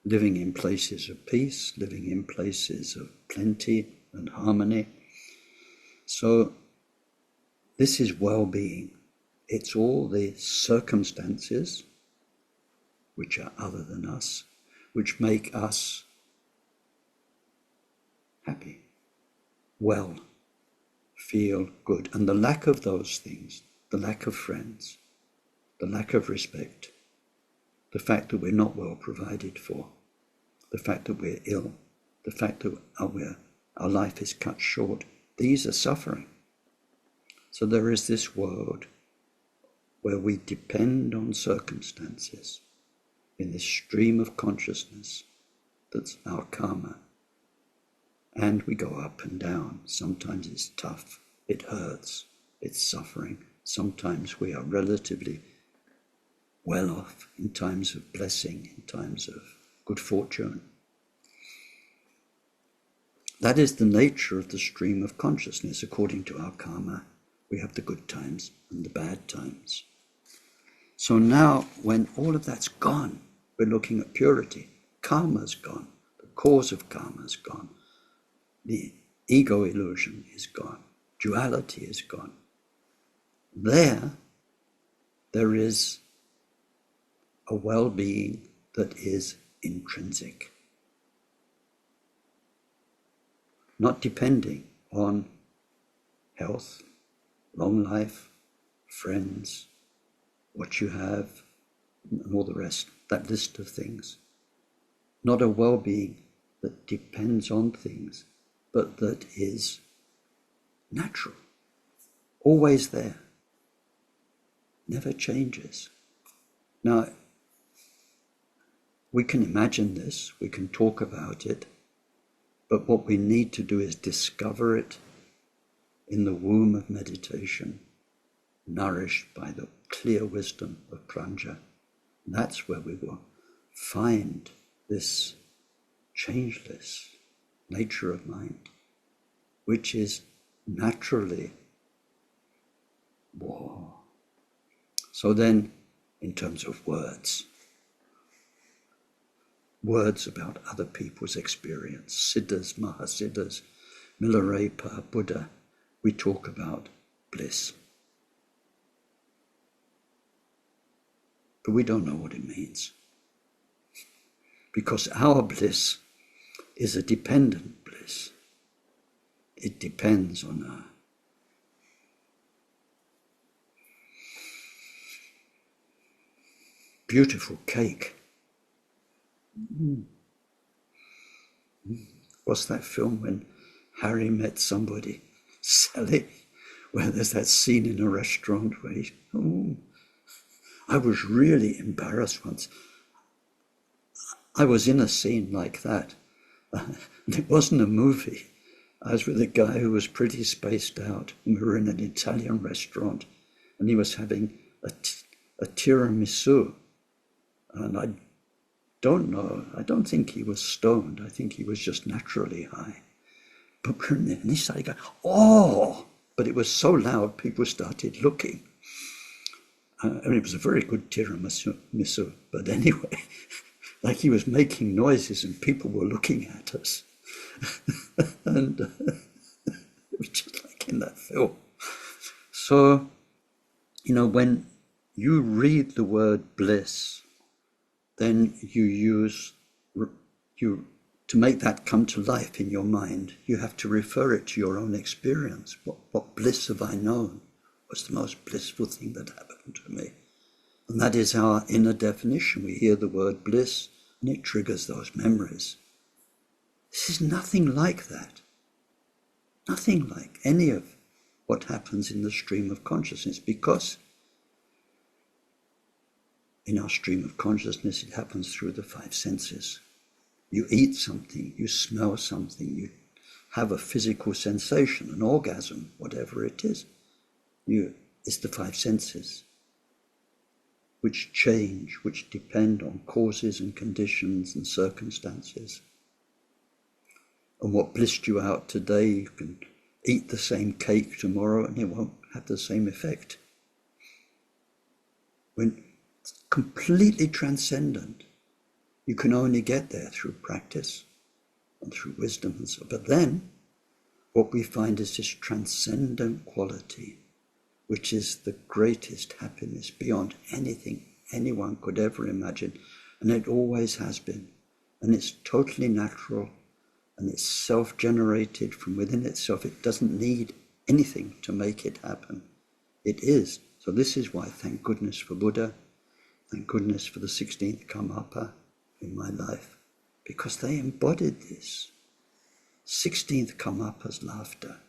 living in places of peace, living in places of plenty and harmony. So this is well-being. It's all the circumstances which are other than us, which make us happy, well, feel good. And the lack of those things, the lack of friends, the lack of respect, the fact that we're not well provided for, the fact that we're ill, the fact that our life is cut short, these are suffering. So there is this world where we depend on circumstances in this stream of consciousness that's our karma. And we go up and down. Sometimes it's tough, it hurts, it's suffering. Sometimes we are relatively well off in times of blessing, in times of good fortune. That is the nature of the stream of consciousness. According to our karma, we have the good times and the bad times. So now, when all of that's gone, we're looking at purity. Karma's gone. The cause of karma's gone. The ego illusion is gone. Duality is gone. There is a well-being that is intrinsic, not depending on health, long life, friends, what you have, and all the rest, that list of things. Not a well-being that depends on things, but that is natural, always there, never changes. Now, we can imagine this, we can talk about it, but what we need to do is discover it in the womb of meditation, nourished by the clear wisdom of Pranja. That's where we will find this changeless nature of mind, which is naturally war. So then, in terms of words. Words about other people's experience. Siddhas, Mahasiddhas, Milarepa, Buddha, we talk about bliss. But we don't know what it means. Because our bliss is a dependent bliss. It depends on a beautiful cake. What's that film when Harry met somebody, Sally, where there's that scene in a restaurant where I was really embarrassed once. I was in a scene like that. It wasn't a movie. I was with a guy who was pretty spaced out. We were in an Italian restaurant and he was having a tiramisu. And I don't know, I don't think he was stoned. I think he was just naturally high. But we're in there and he started going, oh! But it was so loud, people started looking. It was a very good tiramisu, but anyway, like he was making noises and people were looking at us. And it was just like in that film. So, when you read the word bliss, then to make that come to life in your mind, you have to refer it to your own experience. What bliss have I known? What's the most blissful thing that happened to me? And that is our inner definition. We hear the word bliss and it triggers those memories. This is nothing like that. Nothing like any of what happens in the stream of consciousness, because in our stream of consciousness it happens through the five senses. You eat something, you smell something, you have a physical sensation, an orgasm, whatever it is. It's the five senses which change, which depend on causes and conditions and circumstances. And what blissed you out today, you can eat the same cake tomorrow and it won't have the same effect. When it's completely transcendent, you can only get there through practice and through wisdom and so. But then, what we find is this transcendent quality, which is the greatest happiness beyond anything anyone could ever imagine. And it always has been. And it's totally natural. And it's self-generated from within itself. It doesn't need anything to make it happen. It is. So this is why, thank goodness for Buddha, thank goodness for the 16th Karmapa in my life, because they embodied this. 16th Karmapa's laughter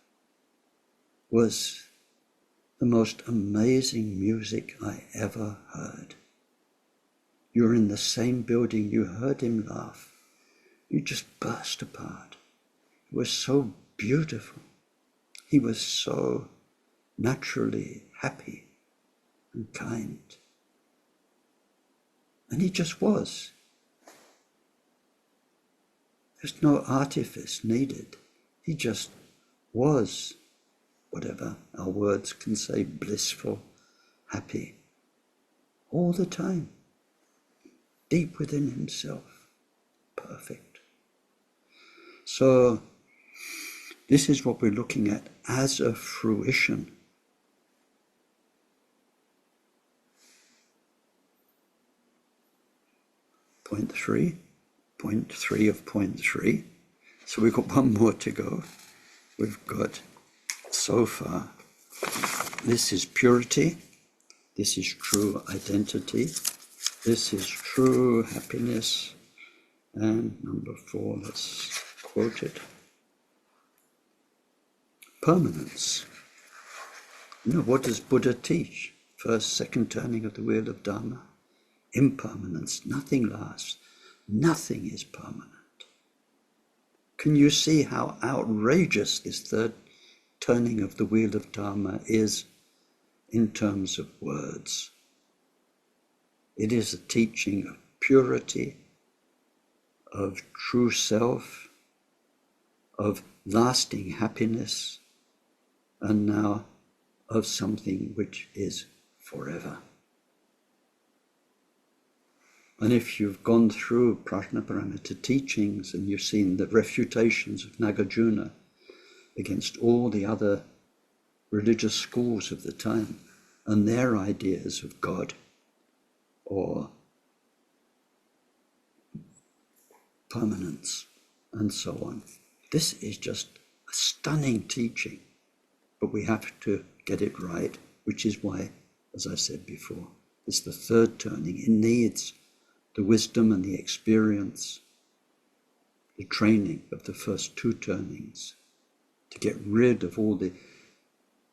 was the most amazing music I ever heard. You're in the same building, you heard him laugh. You just burst apart. It was so beautiful. He was so naturally happy and kind. And he just was. There's no artifice needed. He just was, whatever our words can say, blissful, happy, all the time, deep within himself, perfect. So this is what we're looking at as a fruition. Point three of point three. So we've got one more to go. We've got, so far, this is purity, this is true identity, this is true happiness, and number 4, let's quote it, permanence. What does Buddha teach? First, second turning of the wheel of Dharma. Impermanence, nothing lasts, nothing is permanent. Can you see how outrageous this third turning of the wheel of Dharma is in terms of words? It is a teaching of purity, of true self, of lasting happiness, and now of something which is forever. And if you've gone through Prajnaparamita teachings and you've seen the refutations of Nagarjuna against all the other religious schools of the time and their ideas of God or permanence and so on, this is just a stunning teaching, but we have to get it right, which is why, as I said before, it's the third turning. It needs the wisdom and the experience, the training of the first two turnings to get rid of all the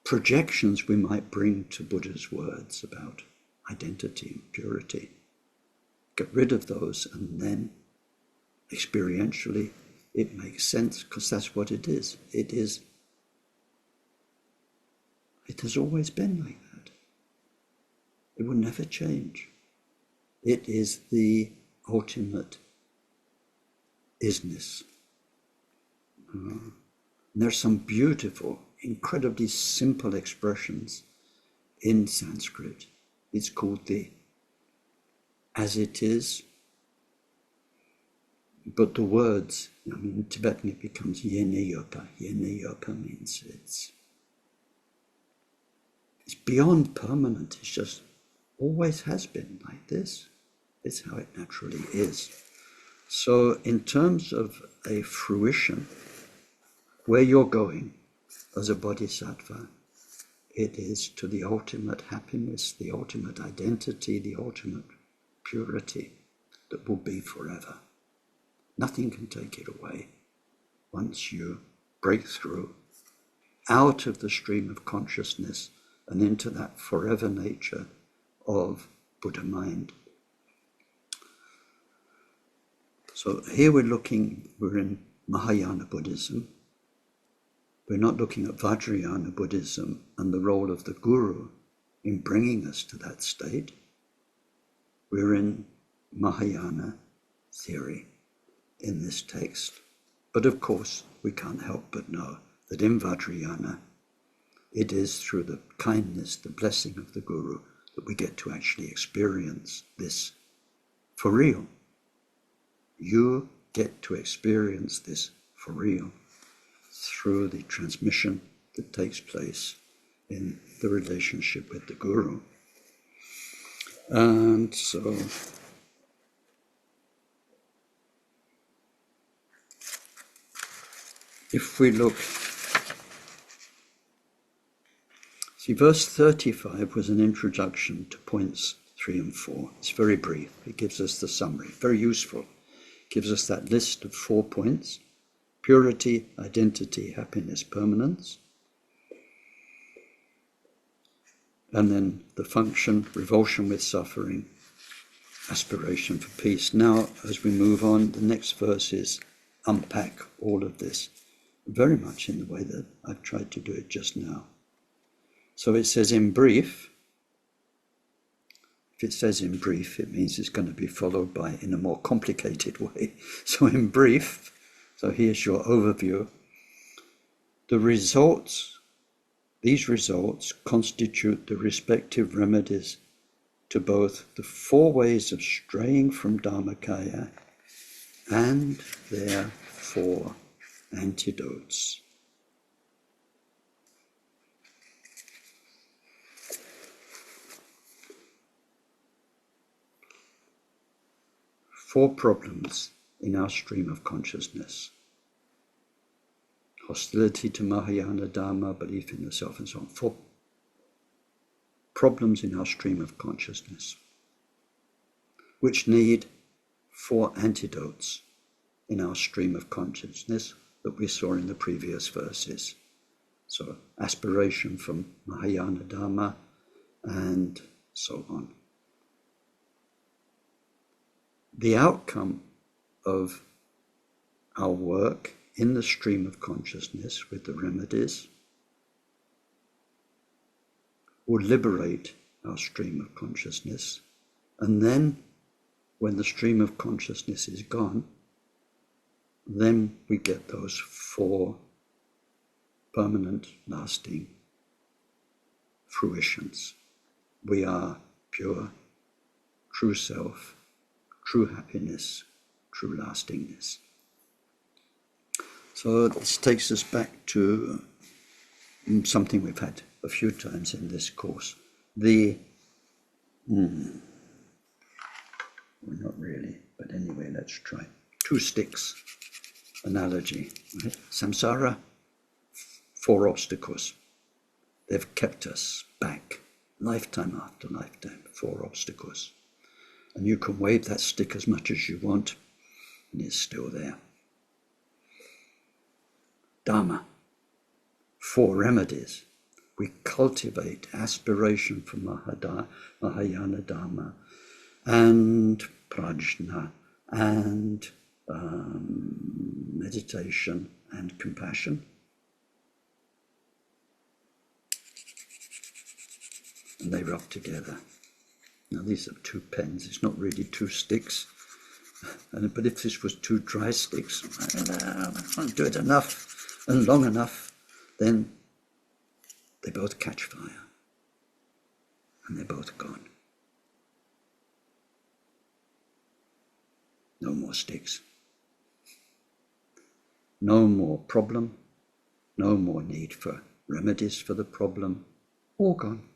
projections we might bring to Buddha's words about identity and purity. Get rid of those, and then experientially it makes sense, because that's what it is. It has always been like that. It will never change. It is the ultimate isness. And there's some beautiful, incredibly simple expressions in Sanskrit. It's called the as it is, but the words, in Tibetan it becomes yene yopa. Yene yopa means it's beyond permanent. It's just always has been like this. It's how it naturally is. So in terms of a fruition, where you're going as a bodhisattva, it is to the ultimate happiness, the ultimate identity, the ultimate purity that will be forever. Nothing can take it away once you break through out of the stream of consciousness and into that forever nature of Buddha mind. So here we're in Mahayana Buddhism. We're not looking at Vajrayana Buddhism and the role of the Guru in bringing us to that state. We're in Mahayana theory in this text. But of course, we can't help but know that in Vajrayana, it is through the kindness, the blessing of the Guru, that we get to actually experience this for real. You get to experience this for real through the transmission that takes place in the relationship with the Guru. And so if we look, see, verse 35 was an introduction to points 3 and 4. It's very brief. It gives us the summary, very useful. It gives us that list of 4 points: purity, identity, happiness, permanence. And then the function, revulsion with suffering, aspiration for peace. Now, as we move on, the next verses unpack all of this very much in the way that I've tried to do it just now. So it says in brief. If it says in brief, it means it's going to be followed by in a more complicated way. So in brief, so here's your overview. These results constitute the respective remedies to both the 4 ways of straying from Dharmakaya and their 4 antidotes. Four problems in our stream of consciousness: hostility to Mahayana Dharma, belief in the self, and so on. 4 problems in our stream of consciousness, which need 4 antidotes in our stream of consciousness that we saw in the previous verses. So aspiration from Mahayana Dharma and so on. The outcome of our work in the stream of consciousness with the remedies will liberate our stream of consciousness, and then when the stream of consciousness is gone, then we get those 4 permanent, lasting fruitions. We are pure, true self, true happiness, true lastingness. So this takes us back to something we've had a few times in this course. Well, not really, but anyway, let's try. 2 sticks analogy. Right? Samsara, 4 obstacles. They've kept us back, lifetime after lifetime, 4 obstacles. And you can wave that stick as much as you want, and it's still there. Dharma, 4 remedies. We cultivate aspiration for Mahayana Dharma and prajna and meditation and compassion. And they rub together. Now these are 2 pens, it's not really 2 sticks. But if this was 2 dry sticks, I can't do it enough and long enough, then they both catch fire. And they're both gone. No more sticks. No more problem. No more need for remedies for the problem. All gone.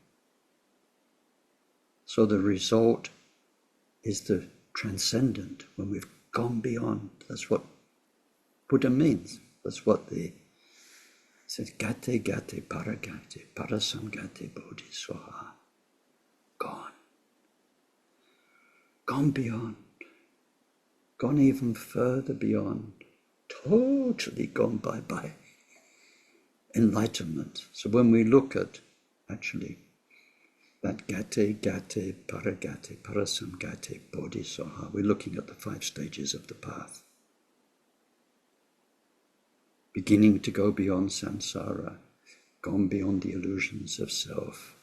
So the result is the transcendent, when we've gone beyond. That's what Buddha means. That's what the says gate gate paragate parasamgate bodhisattva. Gone. Gone beyond. Gone even further beyond. Totally gone by enlightenment. So when we look at actually that gate paragate parasamgate bodhisattva, we're looking at the 5 stages of the path. Beginning to go beyond samsara, gone beyond the illusions of self,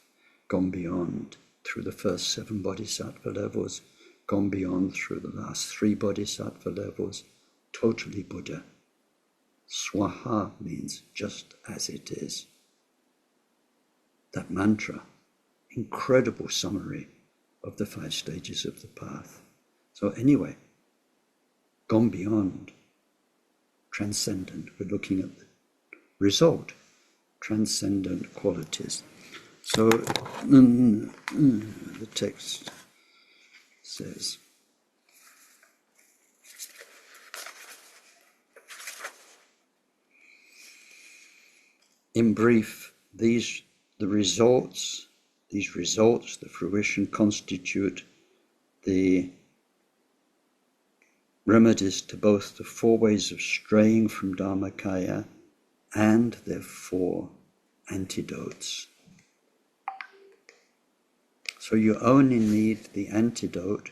gone beyond through the first 7 bodhisattva levels, gone beyond through the last 3 bodhisattva levels, totally Buddha. Swaha means just as it is. That mantra, incredible summary of the 5 stages of the path. So anyway, gone beyond, transcendent. We're looking at the result, transcendent qualities. So the text says, in brief, these results, the fruition, constitute the remedies to both the 4 ways of straying from Dharmakaya and their 4 antidotes. So you only need the antidote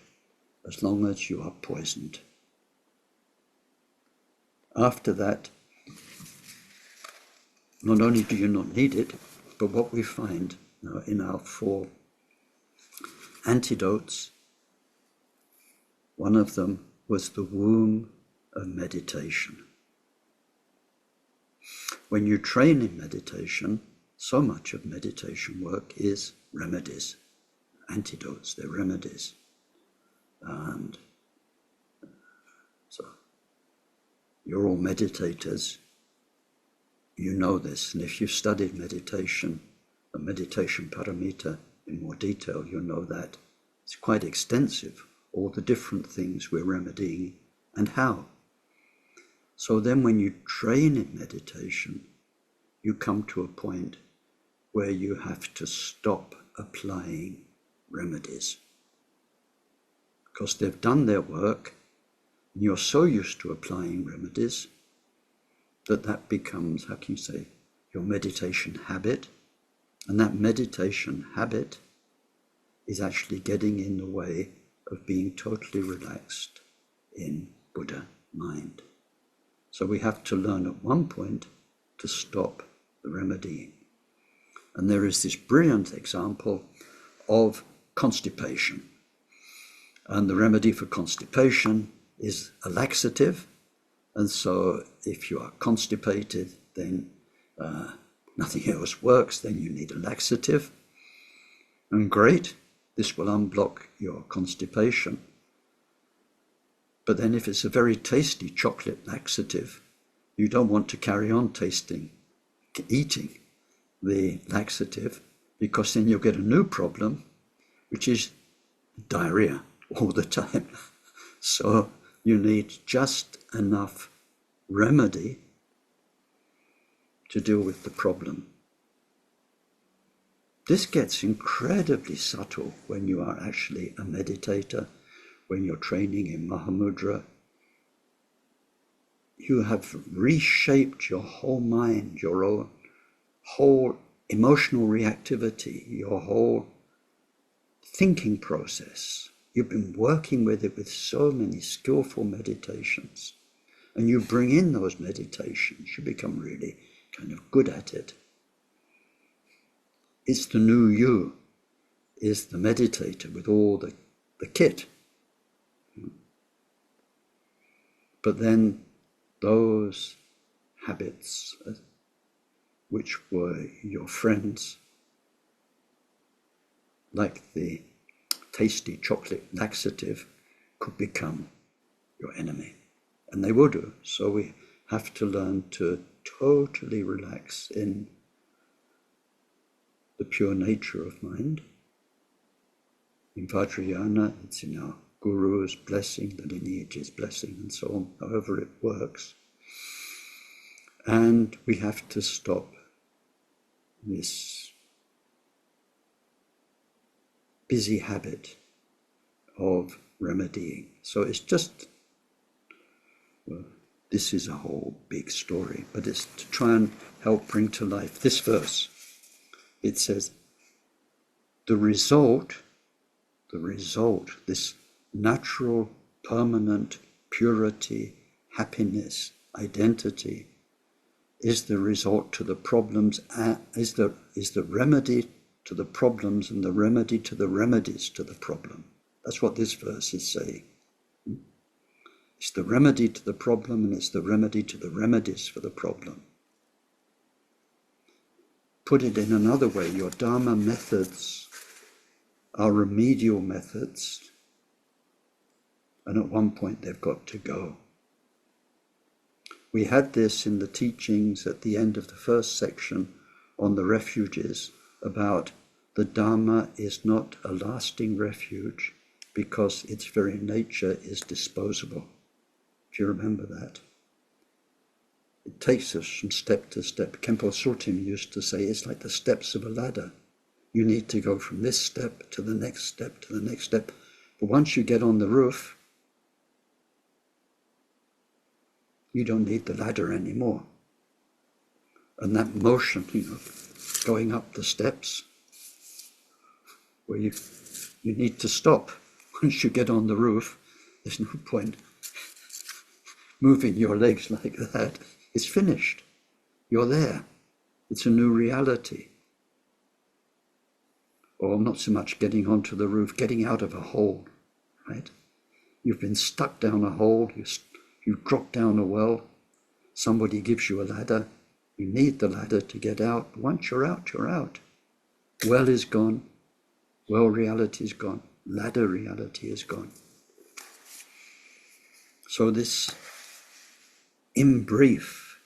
as long as you are poisoned. After that, not only do you not need it, but what we find in our 4 antidotes, one of them was the womb of meditation. When you train in meditation, so much of meditation work is remedies, antidotes, they're remedies. And so you're all meditators, you know this, and if you've studied meditation, the meditation paramita in more detail, you'll know that it's quite extensive, all the different things we're remedying and how. So then when you train in meditation, you come to a point where you have to stop applying remedies. Because they've done their work, and you're so used to applying remedies that becomes, how can you say, your meditation habit. And that meditation habit is actually getting in the way of being totally relaxed in Buddha mind. So we have to learn at one point to stop the remedying. And there is this brilliant example of constipation. And the remedy for constipation is a laxative. And so if you are constipated, then nothing else works, then you need a laxative. And great, this will unblock your constipation. But then if it's a very tasty chocolate laxative, you don't want to carry on eating the laxative, because then you'll get a new problem, which is diarrhea all the time. So you need just enough remedy to deal with the problem. This gets incredibly subtle when you are actually a meditator, when you're training in Mahamudra. You have reshaped your whole mind, your whole emotional reactivity, your whole thinking process. You've been working with it with so many skillful meditations, and you bring in those meditations, you become really kind of good at it. It's the new you, is the meditator with all the kit. But then those habits, which were your friends, like the tasty chocolate laxative, could become your enemy. And they will do. So we have to learn to totally relax in the pure nature of mind. In Vajrayana, it's in our Guru's blessing, the lineage's blessing, and so on, however it works. And we have to stop this busy habit of remedying. So it's just, well, this is a whole big story, but it's to try and help bring to life this verse. It says, the result, this natural, permanent purity, happiness, identity, is the result to the problems, is the remedy to the problems and the remedy to the remedies to the problem. That's what this verse is saying. It's the remedy to the problem, and it's the remedy to the remedies for the problem. Put it in another way, your Dharma methods are remedial methods, and at one point they've got to go. We had this in the teachings at the end of the first section on the refuges, about the Dharma is not a lasting refuge because its very nature is disposable. If you remember that. It takes us from step to step. Khenpo Sultim used to say it's like the steps of a ladder. You need to go from this step to the next step to the next step. But once you get on the roof, you don't need the ladder anymore. And that motion, going up the steps, where you need to stop. Once you get on the roof, there's no point moving your legs like that. It's finished. You're there. It's a new reality. Or not so much getting onto the roof, getting out of a hole, right? You've been stuck down a hole, you drop down a well, somebody gives you a ladder, you need the ladder to get out. Once you're out, you're out. Well is gone, well reality is gone, ladder reality is gone. So this, in brief,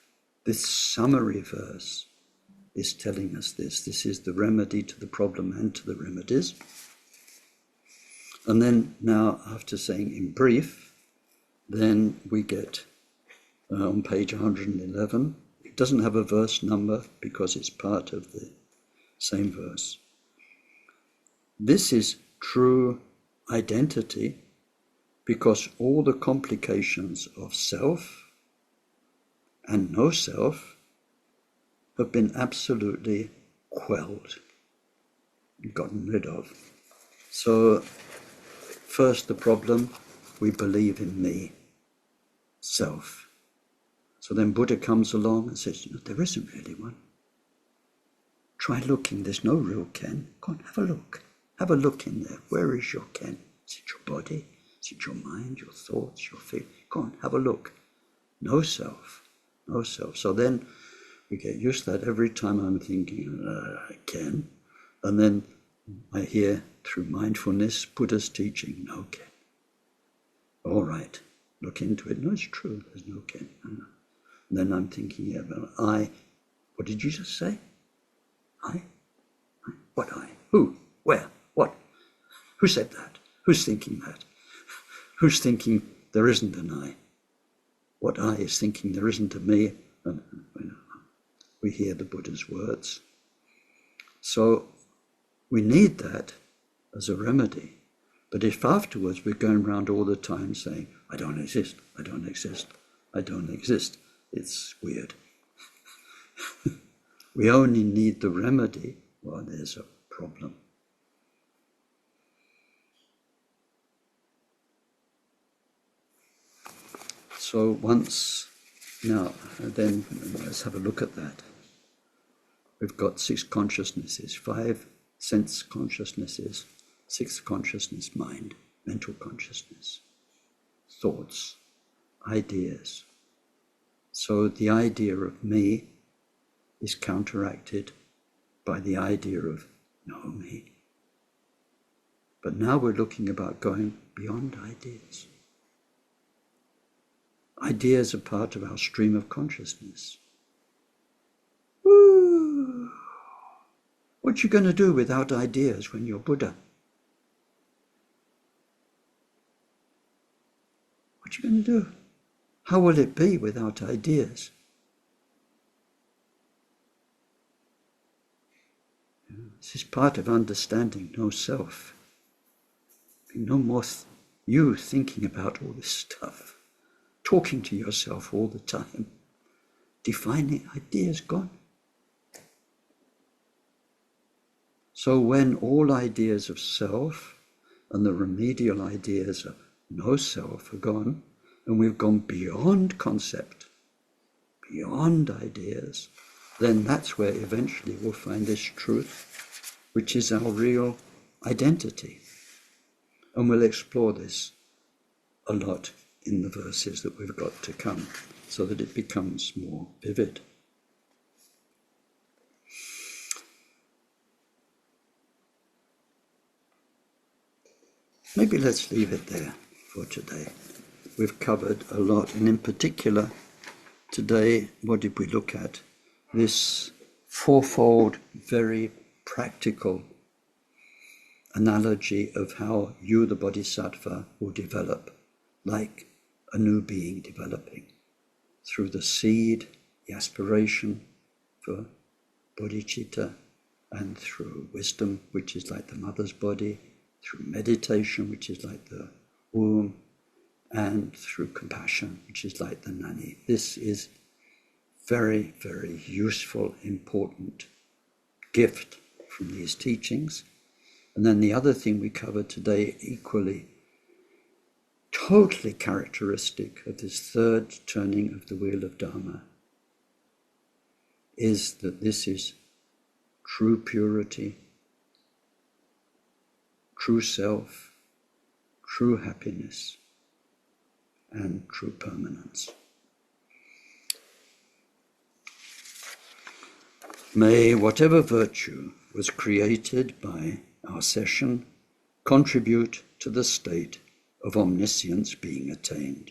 this summary verse is telling us this. This is the remedy to the problem and to the remedies. And then now, after saying in brief, then we get on page 111. It doesn't have a verse number because it's part of the same verse. This is true identity because all the complications of self and no self have been absolutely quelled, gotten rid of. So first the problem, we believe in me, self. So then Buddha comes along and says, there isn't really one. Try looking, there's no real Ken. Go on, have a look. Have a look in there. Where is your Ken? Is it your body? Is it your mind, your thoughts, your feelings? Go on, have a look. No self, no self. So then we get used to that every time I'm thinking, Ken. And then I hear through mindfulness, Buddha's teaching, no Ken. All right, look into it. No, it's true. There's no Ken. Then I'm thinking, yeah, well, I. What did you just say? I? What I? Who? Where? What? Who said that? Who's thinking that? Who's thinking there isn't an I? What I is thinking there isn't a me? And we hear the Buddha's words. So we need that as a remedy. But if afterwards we're going around all the time saying, I don't exist, I don't exist, I don't exist, it's weird. We only need the remedy while there's a problem. So now, then let's have a look at that. We've got 6 consciousnesses, 5 sense consciousnesses, 6th consciousness, mind, mental consciousness, thoughts, ideas. So the idea of me is counteracted by the idea of no me. But now we're looking about going beyond ideas. Ideas are part of our stream of consciousness. Woo! What you going to do without ideas when you're Buddha? What you going to do? How will it be without ideas? This is part of understanding no self. No more you thinking about all this stuff, talking to yourself all the time, defining ideas gone. So when all ideas of self and the remedial ideas of no self are gone, and we've gone beyond concept, beyond ideas, then that's where eventually we'll find this truth, which is our real identity. And we'll explore this a lot in the verses that we've got to come, so that it becomes more vivid. Maybe let's leave it there for today. We've covered a lot, and in particular, today, what did we look at? This fourfold, very practical analogy of how you, the Bodhisattva, will develop like a new being developing through the seed, the aspiration for bodhicitta, and through wisdom, which is like the mother's body, through meditation, which is like the womb, and through compassion, which is like the nanny. This is very, very useful, important gift from these teachings. And then the other thing we covered today, equally, totally characteristic of this third turning of the wheel of Dharma, is that this is true purity, true self, true happiness, and true permanence. May whatever virtue was created by our session contribute to the state of omniscience being attained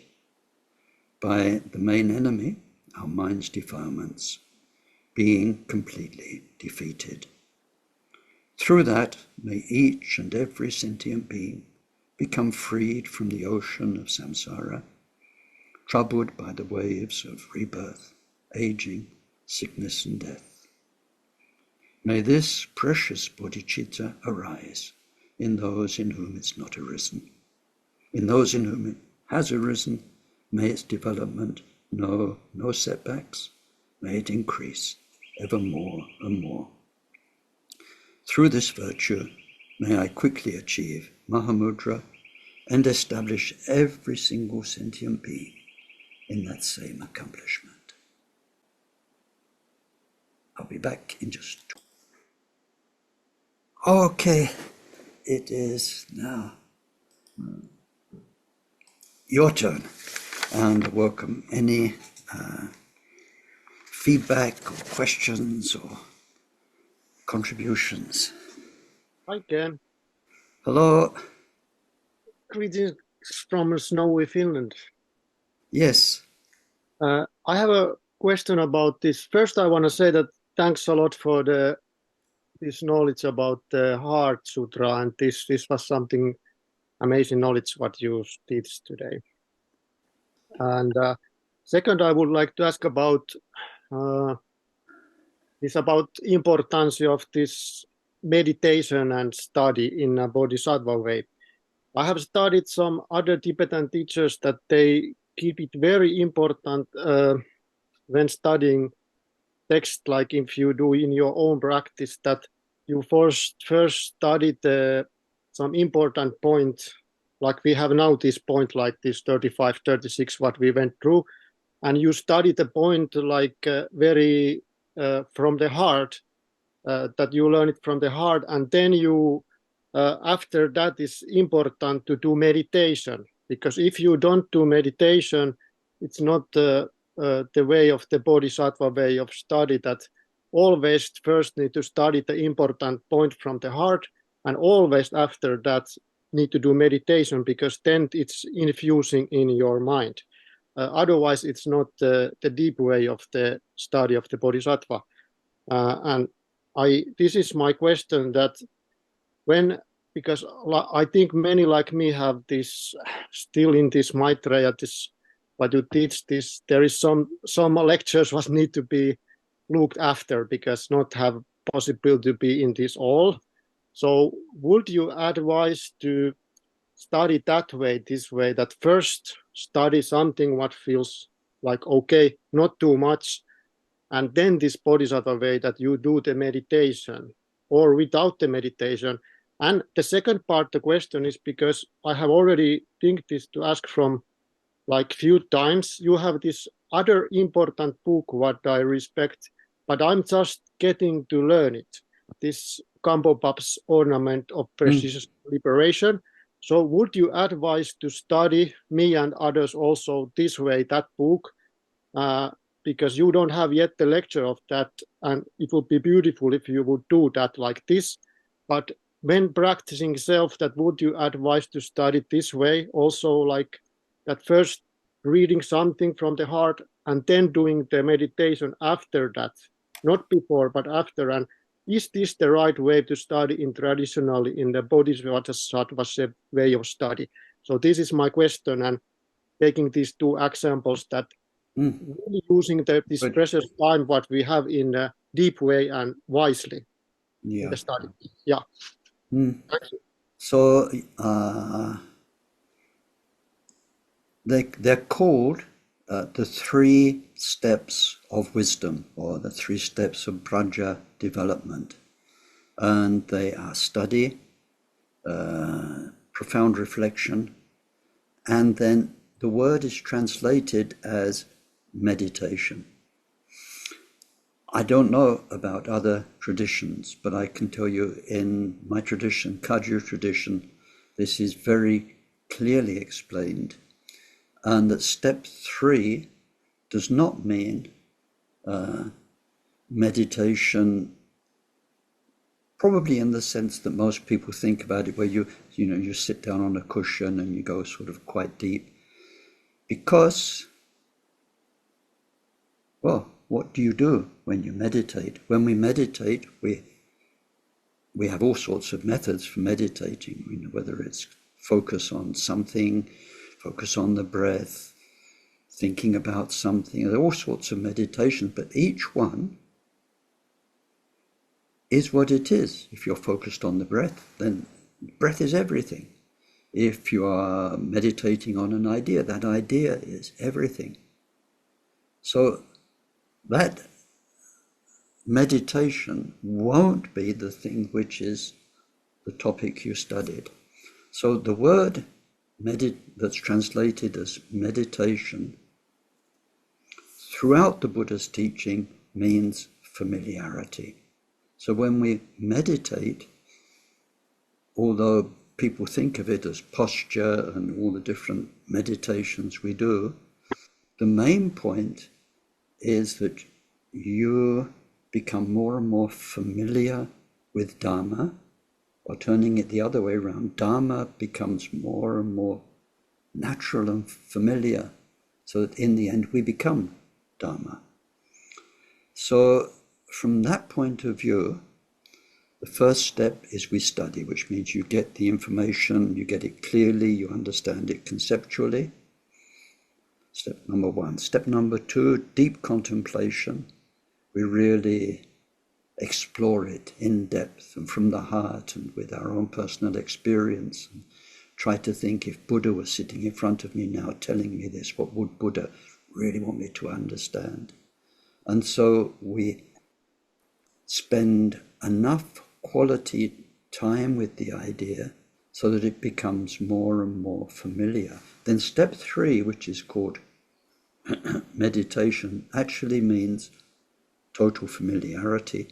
by the main enemy, our mind's defilements, being completely defeated. Through that, may each and every sentient being become freed from the ocean of samsara, troubled by the waves of rebirth, aging, sickness, and death. May this precious bodhicitta arise in those in whom it's not arisen. In those in whom it has arisen, may its development know no setbacks, may it increase ever more and more. Through this virtue, may I quickly achieve Mahamudra and establish every single sentient being in that same accomplishment. I'll be back in just Okay, it is now your turn, and welcome any feedback or questions or contributions. Hi, Ken. Hello. Greetings from snowy Finland. Yes. I have a question about this. First, I want to say that thanks a lot for this knowledge about the Heart Sutra, and this was something amazing knowledge what you teach today. And second, I would like to ask about uh, this about importance of this meditation and study in a bodhisattva way. I have studied some other Tibetan teachers that they keep it very important when studying text, like if you do in your own practice, that you first study some important point, like we have now this point like this 35, 36, what we went through, and you study the point like very from the heart, that you learn it from the heart, and then you after that is important to do meditation, because if you don't do meditation, it's not the way of the bodhisattva way of study, that always first need to study the important point from the heart, and always after that need to do meditation, because then it's infusing in your mind. Otherwise, it's not the deep way of the study of the bodhisattva. And this is my question, that when, because I think many like me have this still in this Maitreya, this what you teach, this there is some lectures what need to be looked after, because not have possibility to be in this all. So would you advise to study that way, this way, that first study something what feels like okay, not too much, and then this bodhisattva way that you do the meditation, or without the meditation? And the second part, the question is, because I have already think this to ask from like few times, you have this other important book what I respect, but I'm just getting to learn it, this Kampopap's Ornament of Precious Liberation. So would you advise to study, me and others also, this way, that book, uh, because you don't have yet the lecture of that, and it would be beautiful if you would do that like this. But when practicing self, that would you advise to study this way also, like that first reading something from the heart and then doing the meditation after that, not before but after? And is this the right way to study in traditionally in the bodhisattva way of study? So this is my question, and taking these two examples, that really using this Good. precious time what we have in a deep way and wisely in Yeah. the study. Yeah. Thank you. So they're called the three steps of wisdom, or the three steps of prajna development. And they are study, profound reflection, and then the word is translated as meditation. I don't know about other traditions, but I can tell you in my tradition, Kagyu tradition, this is very clearly explained. And that step 3 does not mean meditation, probably in the sense that most people think about it, where you sit down on a cushion and you go sort of quite deep. Because, well, what do you do when you meditate? When we meditate, we have all sorts of methods for meditating, whether it's focus on something, focus on the breath, thinking about something. There are all sorts of meditations, but each one is what it is. If you're focused on the breath, then breath is everything. If you are meditating on an idea, that idea is everything. So that meditation won't be the thing which is the topic you studied. So the word that's translated as meditation throughout the Buddha's teaching means familiarity. So when we meditate, although people think of it as posture and all the different meditations we do, the main point is that you become more and more familiar with Dharma, or turning it the other way around, Dharma becomes more and more natural and familiar so that in the end we become Dharma. So from that point of view, the first step is we study, which means you get the information, you get it clearly, you understand it conceptually. Step number one. Step number two, deep contemplation. We really explore it in depth and from the heart and with our own personal experience. And try to think, if Buddha was sitting in front of me now telling me this, what would Buddha really want me to understand? And so we spend enough quality time with the idea so that it becomes more and more familiar. Then step three, which is called meditation, actually means total familiarity,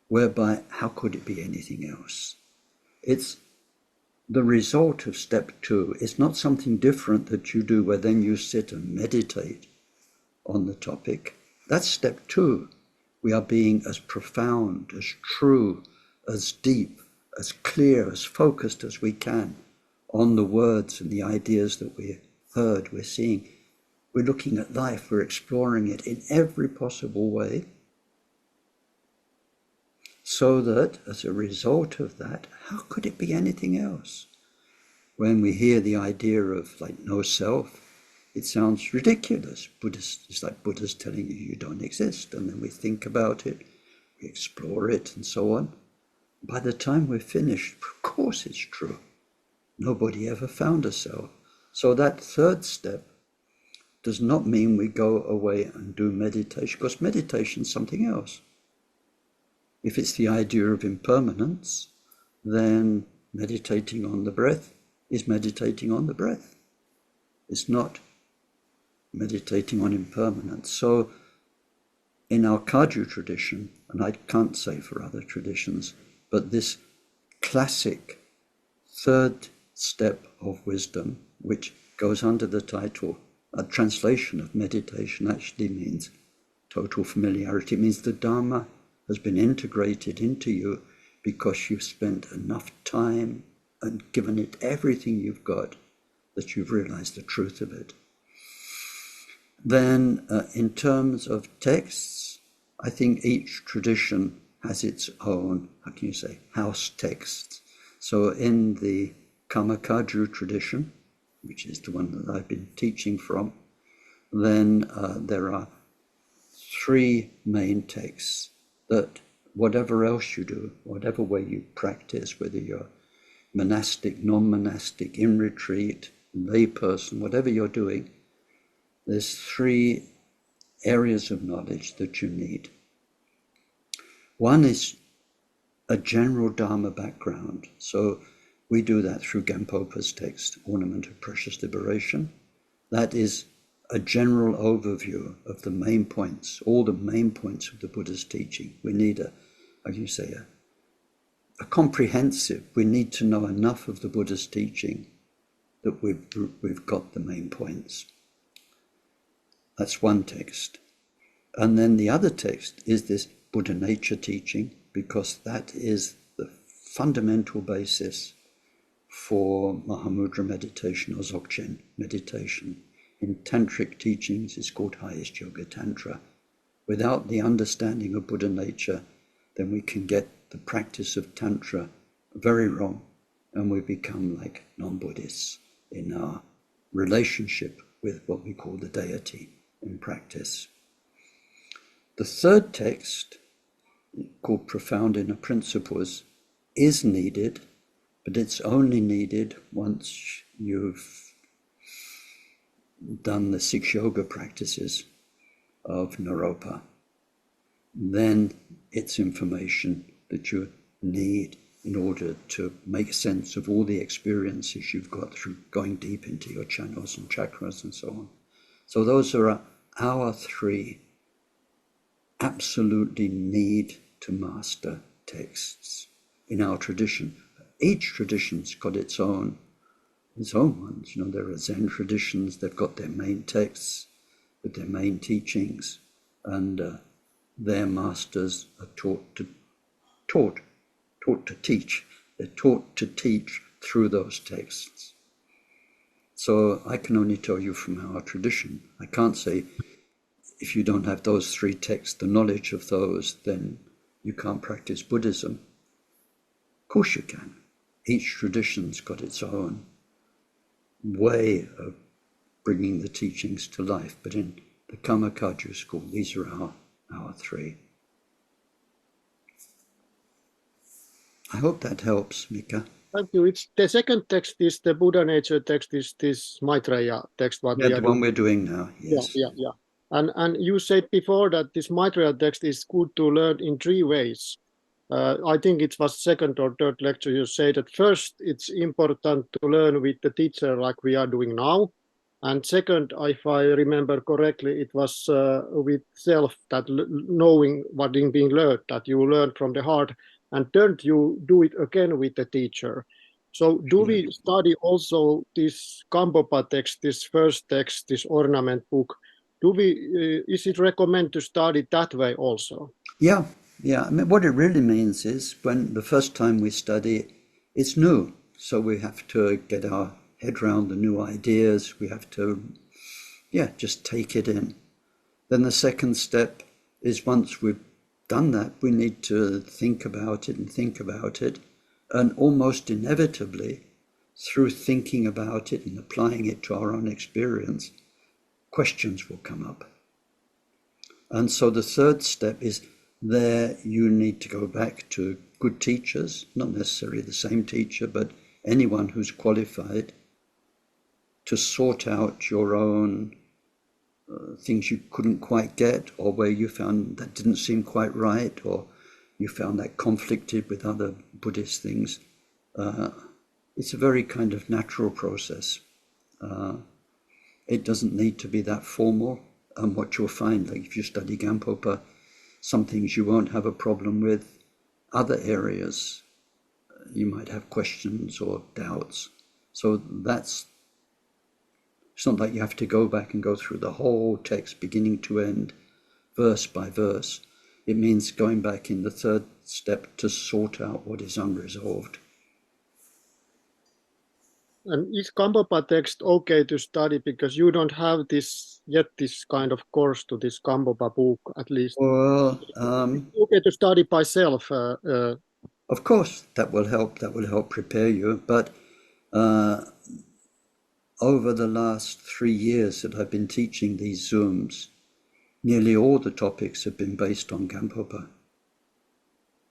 whereby how could it be anything else? It's the result of step two. It's not something different that you do where then you sit and meditate on the topic. That's step two. We are being as profound, as true, as deep, as clear, as focused as we can on the words and the ideas that we heard, we're seeing. We're looking at life, we're exploring it in every possible way, so that as a result of that, how could it be anything else? When we hear the idea of like no self, it sounds ridiculous. It's like Buddha's telling you you don't exist, and then we think about it, we explore it and so on. By the time we're finished, of course it's true. Nobody ever found a self. So that third step does not mean we go away and do meditation, because meditation is something else. If it's the idea of impermanence, then meditating on the breath is meditating on the breath. It's not meditating on impermanence. So in our Kagyu tradition, and I can't say for other traditions, but this classic third step of wisdom, which goes under the title, a translation of meditation actually means total familiarity. It means the Dharma has been integrated into you because you've spent enough time and given it everything you've got that you've realized the truth of it. Then in terms of texts, I think each tradition has its own, how can you say, house texts. So in the Karma-Kagyu tradition, which is the one that I've been teaching from, then there are three main texts that whatever else you do, whatever way you practice, whether you're monastic, non-monastic, in retreat, lay person, whatever you're doing, there's three areas of knowledge that you need. One is a general Dharma background. So we do that through Gampopa's text, Ornament of Precious Liberation. That is a general overview of the main points, all the main points of the Buddha's teaching. We need a comprehensive, we need to know enough of the Buddha's teaching that we've got the main points. That's one text. And then the other text is this Buddha nature teaching, because that is the fundamental basis for Mahamudra meditation or Dzogchen meditation. In tantric teachings, it's called highest yoga tantra. Without the understanding of Buddha nature, then we can get the practice of tantra very wrong, and we become like non-Buddhists in our relationship with what we call the deity in practice. The third text, called Profound Inner Principles, is needed, but it's only needed once you've done the 6 yoga practices of Naropa. Then it's information that you need in order to make sense of all the experiences you've got through going deep into your channels and chakras and so on. So those are our 3 absolutely need to master texts in our tradition. Each tradition's got its own ones. You know, there are Zen traditions, they've got their main texts with their main teachings, and their masters are taught to teach. They're taught to teach through those texts. So I can only tell you from our tradition. I can't say if you don't have those three texts, the knowledge of those, then you can't practice Buddhism. Of course you can. Each tradition's got its own way of bringing the teachings to life. But in the Karmakaju school, these are our three. I hope that helps, Mika. Thank you. It's the second text is the Buddha nature text, is this Maitreya text. What Yeah, we are the doing. one we're doing now, yes. Yeah. And you said before that this Maitreya text is good to learn in three ways. I think it was second or third lecture you said that first it's important to learn with the teacher like we are doing now. And second, if I remember correctly, it was with self, that knowing what is being learned, that you learn from the heart. And third, you do it again with the teacher. So do we study also this Kambopa text, this first text, this ornament book? Is it recommended to study that way also? Yeah. I mean, what it really means is when the first time we study, it's new. So we have to get our head around the new ideas. We have to, just take it in. Then the second step is once we've done that, we need to think about it. And almost inevitably, through thinking about it and applying it to our own experience, questions will come up. And so the third step is there you need to go back to good teachers, not necessarily the same teacher, but anyone who's qualified to sort out your own things you couldn't quite get, or where you found that didn't seem quite right, or you found that conflicted with other Buddhist things. It's a very kind of natural process. It doesn't need to be that formal. And what you'll find, like if you study Gampopa, some things you won't have a problem with. Other areas, you might have questions or doubts. So it's not like you have to go back and go through the whole text beginning to end, verse by verse. It means going back in the third step to sort out what is unresolved. And is Kambopa text okay to study because you don't have this kind of course to this Kambopa book, at least? Well, okay to study by self. Of course, that will help. That will help prepare you. But over the last 3 years that I've been teaching these Zooms, nearly all the topics have been based on Gampopa.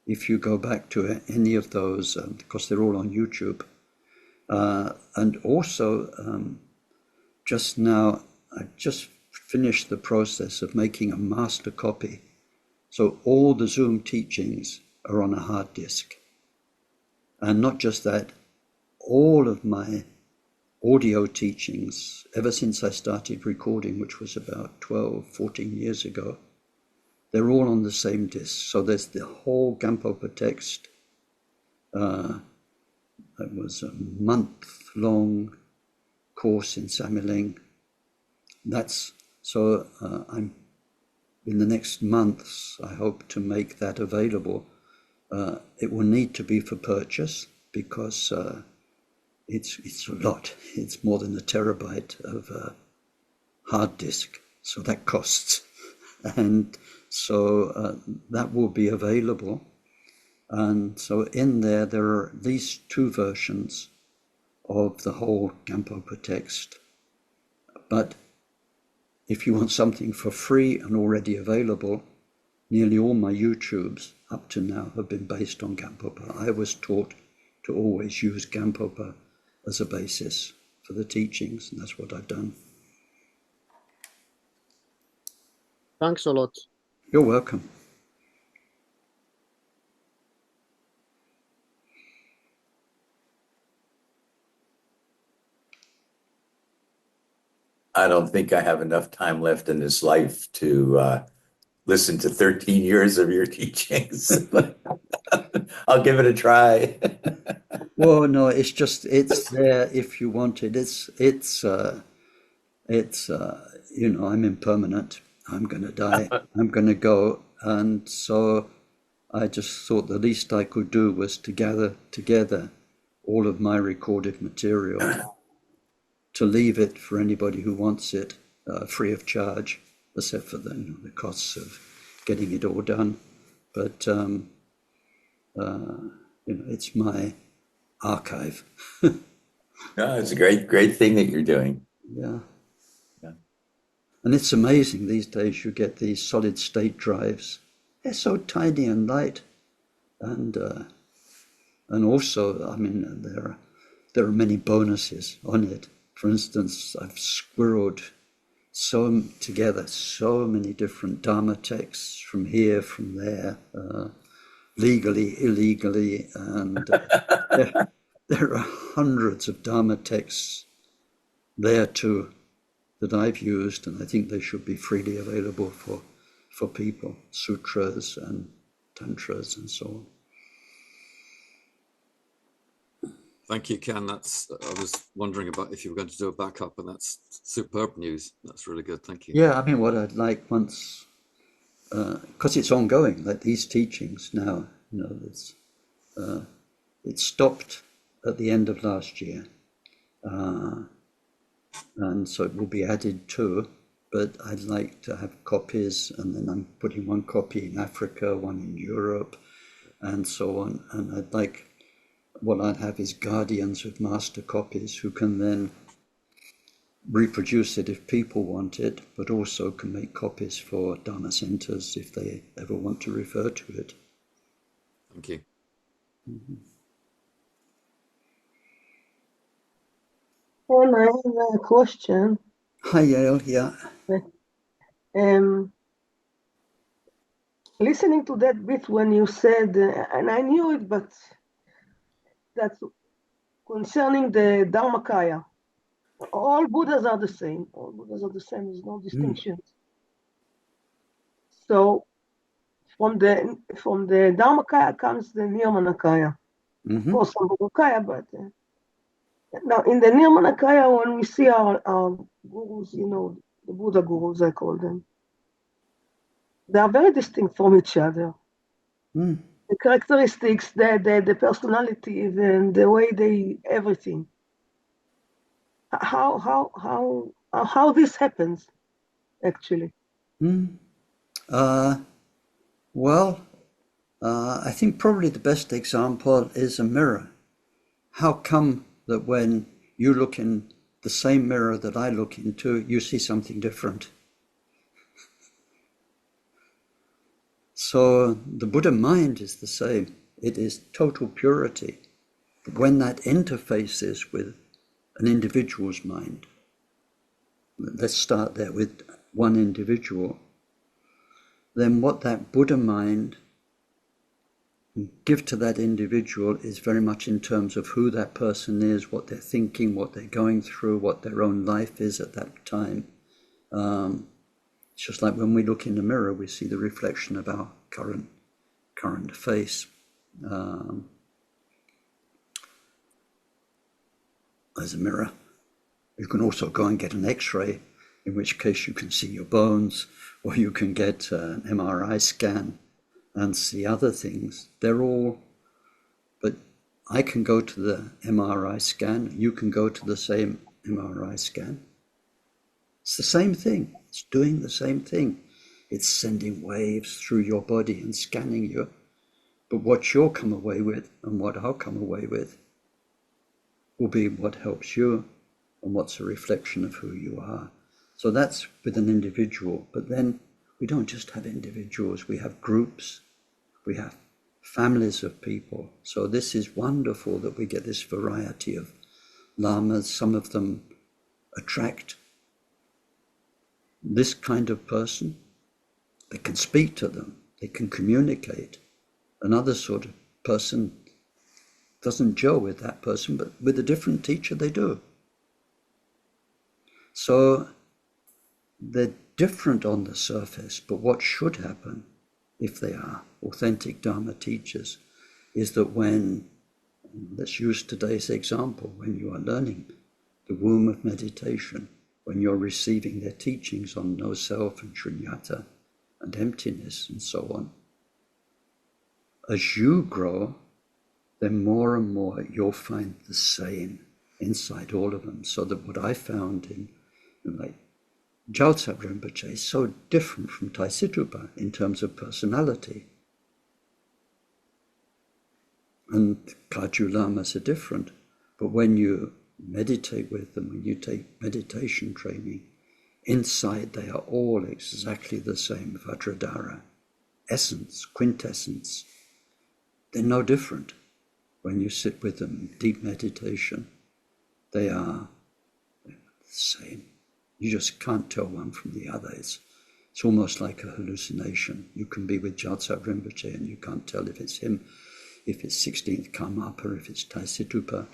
If you go back to any of those, because they're all on YouTube, and also just now, I just finished the process of making a master copy. So all the Zoom teachings are on a hard disk. And not just that, all of my audio teachings, ever since I started recording, which was about 12, 14 years ago, they're all on the same disk. So there's the whole Gampopa text. It was a month-long course in Samiling. I'm in the next months, I hope to make that available. It will need to be for purchase because it's a lot. It's more than a terabyte of hard disk, so that costs. And so that will be available. And so in there are at least 2 versions of the whole Gampopa text. But if you want something for free and already available, nearly all my YouTubes up to now have been based on Gampopa. I was taught to always use Gampopa as a basis for the teachings, and that's what I've done. Thanks a lot. You're welcome. I don't think I have enough time left in this life to listen to 13 years of your teachings, but I'll give it a try. Well, no, it's there if you want it. I'm impermanent. I'm going to die. I'm going to go. And so I just thought the least I could do was to gather together all of my recorded material to leave it for anybody who wants it free of charge, except for the costs of getting it all done. But it's my archive. No, it's a great thing that you're doing. Yeah. Yeah. And it's amazing these days. You get these solid state drives. They're so tiny and light, and also, I mean, there are many bonuses on it. For instance, I've squirreled together so many different Dharma texts from here, from there, legally, illegally, and there are hundreds of Dharma texts there too that I've used, and I think they should be freely available for people, sutras and tantras and so on. Thank you, Ken. I was wondering about if you were going to do a backup, and that's superb news. That's really good. Thank you. Yeah, I mean, what I'd like once, because it's ongoing, like these teachings now, it stopped at the end of last year. And so it will be added to, but I'd like to have copies, and then I'm putting one copy in Africa, one in Europe, and so on. And what I'd have is guardians of master copies who can then reproduce it if people want it, but also can make copies for Dharma centers if they ever want to refer to it. Thank you. Mm-hmm. And I have a question. Hi, Yale. Yeah. Listening to that bit when you said, and I knew it, but that's concerning the Dharmakaya. All Buddhas are the same. All Buddhas are the same. There's no distinctions. So from the Dharmakaya comes the Nirmanakaya. Of course, from Buddhakaya, but now in the Nirmanakaya, when we see our gurus, the Buddha gurus, I call them, they are very distinct from each other. The characteristics, the personality, and the way everything. How this happens, actually? Well, I think probably the best example is a mirror. How come that when you look in the same mirror that I look into, you see something different? So the Buddha mind is the same. It is total purity. But when that interfaces with an individual's mind, let's start there with one individual, then what that Buddha mind give to that individual is very much in terms of who that person is, what they're thinking, what they're going through, what their own life is at that time. It's just like when we look in the mirror, we see the reflection of our current face. As a mirror. You can also go and get an X-ray, in which case you can see your bones, or you can get an MRI scan and see other things. They're all, but I can go to the MRI scan, you can go to the same MRI scan. It's the same thing. It's doing the same thing. It's sending waves through your body and scanning you. But what you'll come away with and what I'll come away with will be what helps you and what's a reflection of who you are. So that's with an individual. But then we don't just have individuals, we have groups, we have families of people. So this is wonderful that we get this variety of lamas. Some of them attract this kind of person. They can speak to them, they can communicate. Another sort of person doesn't gel with that person, but with a different teacher they do. So they're different on the surface, but what should happen, if they are authentic Dharma teachers, is that when, let's use today's example, when you are learning the womb of meditation, when you're receiving their teachings on no self and shunyata and emptiness and so on, as you grow, then more and more you'll find the same inside all of them. So that what I found in like Gyaltsab Rinpoche is so different from Taisitupa in terms of personality. And Kagyu Lamas are different. But when you meditate with them, when you take meditation training, inside they are all exactly the same Vajradhara, essence, quintessence. They're no different. When you sit with them in deep meditation, they are the same. You just can't tell one from the other. It's almost like a hallucination. You can be with Gyaltsab Rinpoche and you can't tell if it's him, if it's 16th Karmapa, or if it's Taisitupa.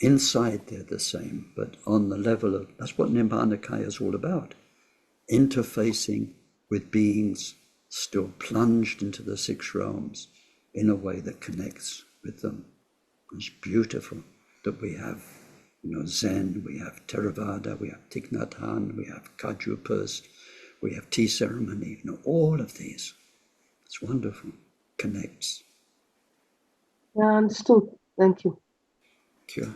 Inside they're the same, but on the level of, that's what Nirmanakaya is all about. Interfacing with beings still plunged into the six realms in a way that connects with them. It's beautiful that we have, Zen, we have Theravada, we have Thich Nhat Hanh, we have Kajupas, we have tea ceremony, all of these. It's wonderful. Connects. Yeah, understood. Thank you. Thank you.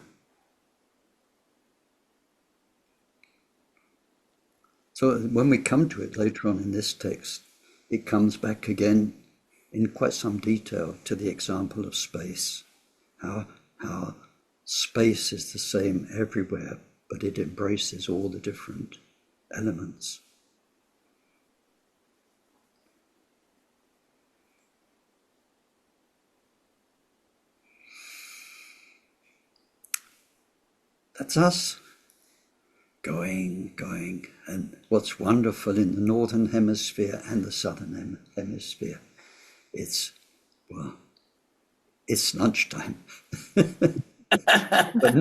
So when we come to it later on in this text, it comes back again in quite some detail to the example of space, how space is the same everywhere, but it embraces all the different elements. That's us. Going, and what's wonderful in the Northern Hemisphere and the Southern Hemisphere, it's lunchtime, but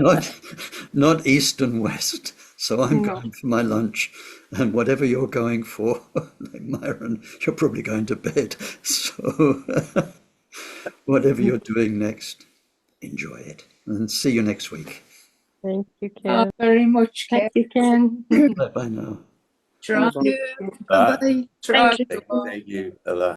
not East and West. So I'm going for my lunch, and whatever you're going for, like Myron, you're probably going to bed. So whatever you're doing next, enjoy it, and see you next week. Thank you, Ken. Very much, Ken. Thank you, Ken. Bye now. Try. Bye. Bye-bye. Try. Thank you. Allah.